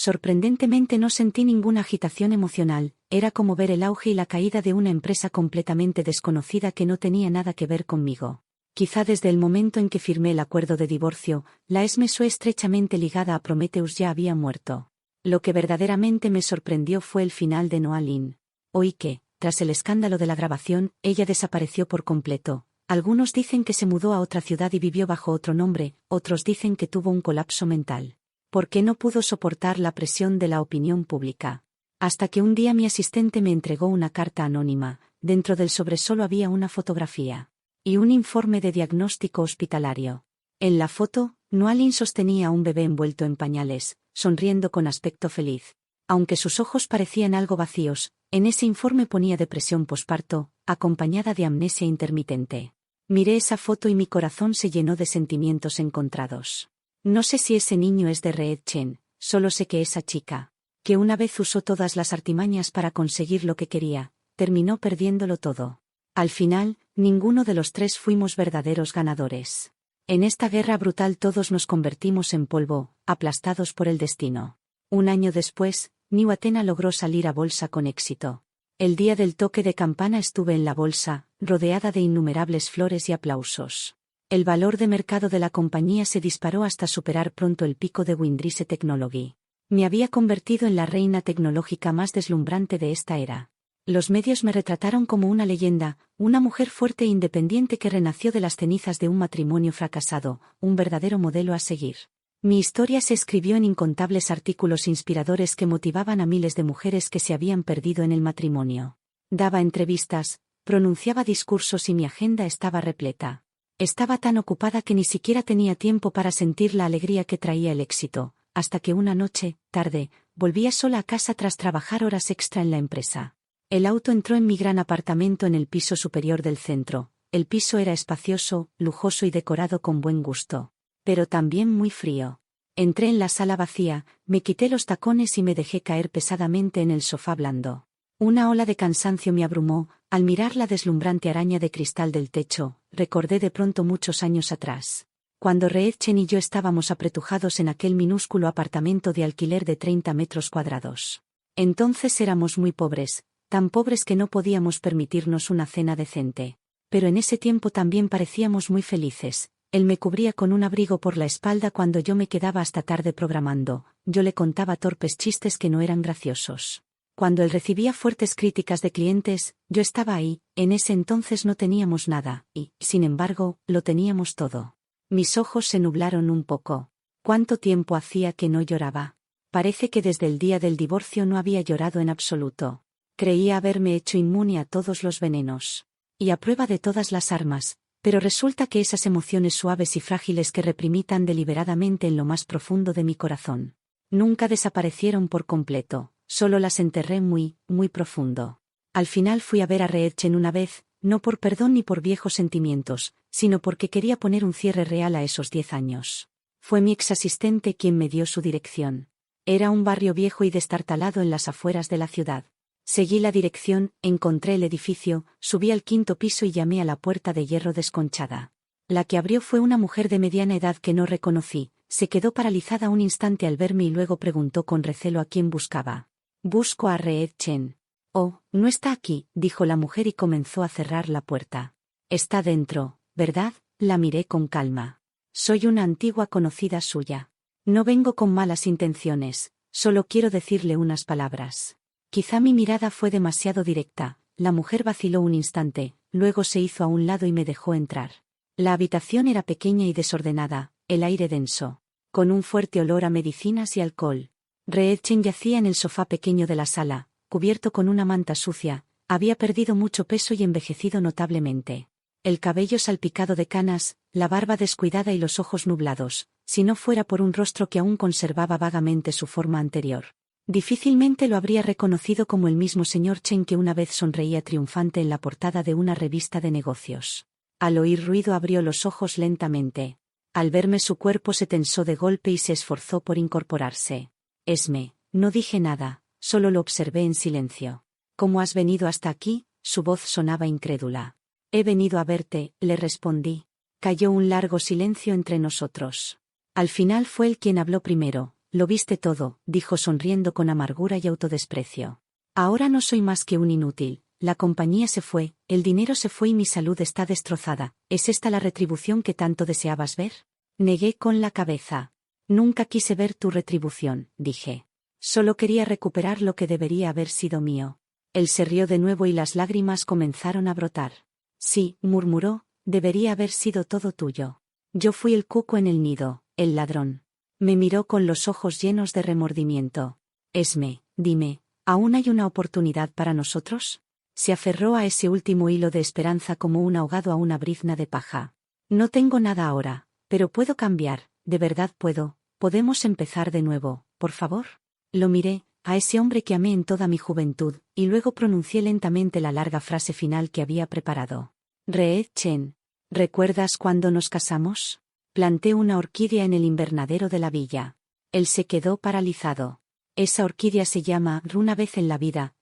Sorprendentemente no sentí ninguna agitación emocional, era como ver el auge y la caída de una empresa completamente desconocida que no tenía nada que ver conmigo. Quizá desde el momento en que firmé el acuerdo de divorcio, la Esmesue estrechamente ligada a Prometheus ya había muerto. Lo que verdaderamente me sorprendió fue el final de Noa Lin. Oí que, tras el escándalo de la grabación, ella desapareció por completo. Algunos dicen que se mudó a otra ciudad y vivió bajo otro nombre, otros dicen que tuvo un colapso mental. Porque no pudo soportar la presión de la opinión pública. Hasta que un día mi asistente me entregó una carta anónima, dentro del sobre solo había una fotografía. Y un informe de diagnóstico hospitalario. En la foto, Noa Lin sostenía a un bebé envuelto en pañales, sonriendo con aspecto feliz. Aunque sus ojos parecían algo vacíos, en ese informe ponía depresión posparto, acompañada de amnesia intermitente. Miré esa foto y mi corazón se llenó de sentimientos encontrados. No sé si ese niño es de Reed Chen, solo sé que esa chica, que una vez usó todas las artimañas para conseguir lo que quería, terminó perdiéndolo todo. Al final, ninguno de los tres fuimos verdaderos ganadores. En esta guerra brutal todos nos convertimos en polvo, aplastados por el destino. Un año después, New Athena logró salir a bolsa con éxito. El día del toque de campana estuve en la bolsa, rodeada de innumerables flores y aplausos. El valor de mercado de la compañía se disparó hasta superar pronto el pico de Windrise Technology. Me había convertido en la reina tecnológica más deslumbrante de esta era. Los medios me retrataron como una leyenda, una mujer fuerte e independiente que renació de las cenizas de un matrimonio fracasado, un verdadero modelo a seguir. Mi historia se escribió en incontables artículos inspiradores que motivaban a miles de mujeres que se habían perdido en el matrimonio. Daba entrevistas, pronunciaba discursos y mi agenda estaba repleta. Estaba tan ocupada que ni siquiera tenía tiempo para sentir la alegría que traía el éxito, hasta que una noche, tarde, volvía sola a casa tras trabajar horas extra en la empresa. El auto entró en mi gran apartamento en el piso superior del centro. El piso era espacioso, lujoso y decorado con buen gusto. Pero también muy frío. Entré en la sala vacía, me quité los tacones y me dejé caer pesadamente en el sofá blando. Una ola de cansancio me abrumó, al mirar la deslumbrante araña de cristal del techo, recordé de pronto muchos años atrás. Cuando Reed Chen y yo estábamos apretujados en aquel minúsculo apartamento de alquiler de 30 metros cuadrados. Entonces éramos muy pobres, tan pobres que no podíamos permitirnos una cena decente. Pero en ese tiempo también parecíamos muy felices. Él me cubría con un abrigo por la espalda cuando yo me quedaba hasta tarde programando, yo le contaba torpes chistes que no eran graciosos. Cuando él recibía fuertes críticas de clientes, yo estaba ahí, en ese entonces no teníamos nada, y, sin embargo, lo teníamos todo. Mis ojos se nublaron un poco. ¿Cuánto tiempo hacía que no lloraba? Parece que desde el día del divorcio no había llorado en absoluto. Creía haberme hecho inmune a todos los venenos. Y a prueba de todas las armas, Pero resulta que esas emociones suaves y frágiles que reprimí tan deliberadamente en lo más profundo de mi corazón, nunca desaparecieron por completo, solo las enterré muy, muy profundo. Al final fui a ver a Reetchen una vez, no por perdón ni por viejos sentimientos, sino porque quería poner un cierre real a esos 10 años. Fue mi exasistente quien me dio su dirección. Era un barrio viejo y destartalado en las afueras de la ciudad. Seguí la dirección, encontré el edificio, subí al 5.º piso y llamé a la puerta de hierro desconchada. La que abrió fue una mujer de mediana edad que no reconocí, se quedó paralizada un instante al verme y luego preguntó con recelo a quién buscaba. Busco a Reetchen. Oh, no está aquí, dijo la mujer y comenzó a cerrar la puerta. Está dentro, ¿verdad? La miré con calma. Soy una antigua conocida suya. No vengo con malas intenciones, solo quiero decirle unas palabras. Quizá mi mirada fue demasiado directa, la mujer vaciló un instante, luego se hizo a un lado y me dejó entrar. La habitación era pequeña y desordenada, el aire denso, con un fuerte olor a medicinas y alcohol. Reetchen yacía en el sofá pequeño de la sala, cubierto con una manta sucia, había perdido mucho peso y envejecido notablemente. El cabello salpicado de canas, la barba descuidada y los ojos nublados, si no fuera por un rostro que aún conservaba vagamente su forma anterior. Difícilmente lo habría reconocido como el mismo señor Chen que una vez sonreía triunfante en la portada de una revista de negocios. Al oír ruido abrió los ojos lentamente. Al verme su cuerpo se tensó de golpe y se esforzó por incorporarse. Esme, no dije nada, solo lo observé en silencio. ¿Cómo has venido hasta aquí? Su voz sonaba incrédula. He venido a verte, le respondí. Cayó un largo silencio entre nosotros. Al final fue él quien habló primero. Lo viste todo, dijo sonriendo con amargura y autodesprecio. Ahora no soy más que un inútil, la compañía se fue, el dinero se fue y mi salud está destrozada. ¿Es esta la retribución que tanto deseabas ver? Negué con la cabeza. Nunca quise ver tu retribución, dije. Solo quería recuperar lo que debería haber sido mío. Él se rió de nuevo y las lágrimas comenzaron a brotar. Sí, murmuró, debería haber sido todo tuyo. Yo fui el cuco en el nido, el ladrón. Me miró con los ojos llenos de remordimiento. Esme, dime, ¿aún hay una oportunidad para nosotros? Se aferró a ese último hilo de esperanza como un ahogado a una brizna de paja. No tengo nada ahora, pero puedo cambiar, de verdad puedo. ¿Podemos empezar de nuevo, por favor? Lo miré, a ese hombre que amé en toda mi juventud, y luego pronuncié lentamente la larga frase final que había preparado. Reetchen, ¿recuerdas cuando nos casamos? Planté una orquídea en el invernadero de la villa. Él se quedó paralizado. Esa orquídea se llama Una vez en la vida,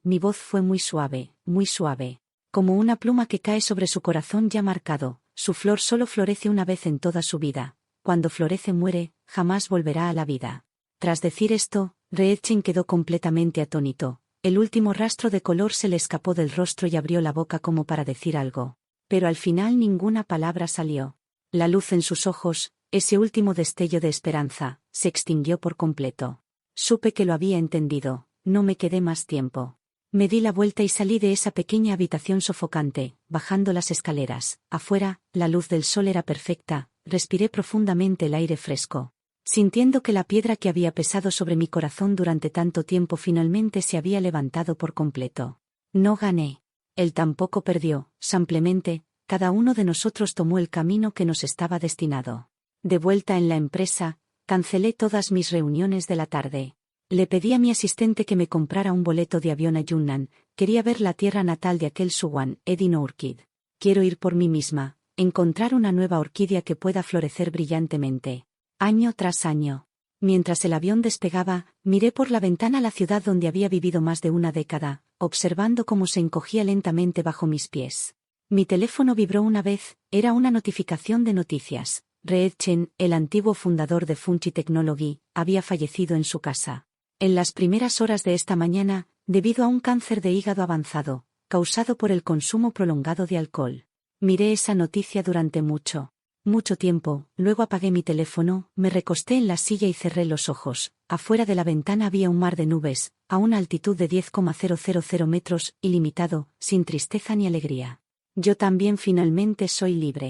mi voz fue muy suave, como una pluma que cae sobre su corazón ya marcado. Su flor solo florece una vez en toda su vida. Cuando florece muere, jamás volverá a la vida. Tras decir esto, Reetchen quedó completamente atónito. El último rastro de color se le escapó del rostro y abrió la boca como para decir algo. Pero al final ninguna palabra salió. La luz en sus ojos, ese último destello de esperanza, se extinguió por completo. Supe que lo había entendido, no me quedé más tiempo. Me di la vuelta y salí de esa pequeña habitación sofocante, bajando las escaleras. Afuera, la luz del sol era perfecta, respiré profundamente el aire fresco. Sintiendo que la piedra que había pesado sobre mi corazón durante tanto tiempo finalmente se había levantado por completo. No gané. Él tampoco perdió, simplemente, cada uno de nosotros tomó el camino que nos estaba destinado. De vuelta en la empresa, cancelé todas mis reuniones de la tarde. Le pedí a mi asistente que me comprara un boleto de avión a Yunnan, quería ver la tierra natal de aquel Suwan, Edin Orchid. Quiero ir por mí misma, encontrar una nueva orquídea que pueda florecer brillantemente. Año tras año. Mientras el avión despegaba, miré por la ventana la ciudad donde había vivido más de una década, observando cómo se encogía lentamente bajo mis pies. Mi teléfono vibró una vez, era una notificación de noticias. Reetchen, el antiguo fundador de Funchi Technology, había fallecido en su casa. En las primeras horas de esta mañana, debido a un cáncer de hígado avanzado, causado por el consumo prolongado de alcohol. Miré esa noticia durante mucho tiempo, luego apagué mi teléfono, me recosté en la silla y cerré los ojos. Afuera de la ventana había un mar de nubes, a una altitud de 10,000 metros, ilimitado, sin tristeza ni alegría. Yo también finalmente soy libre.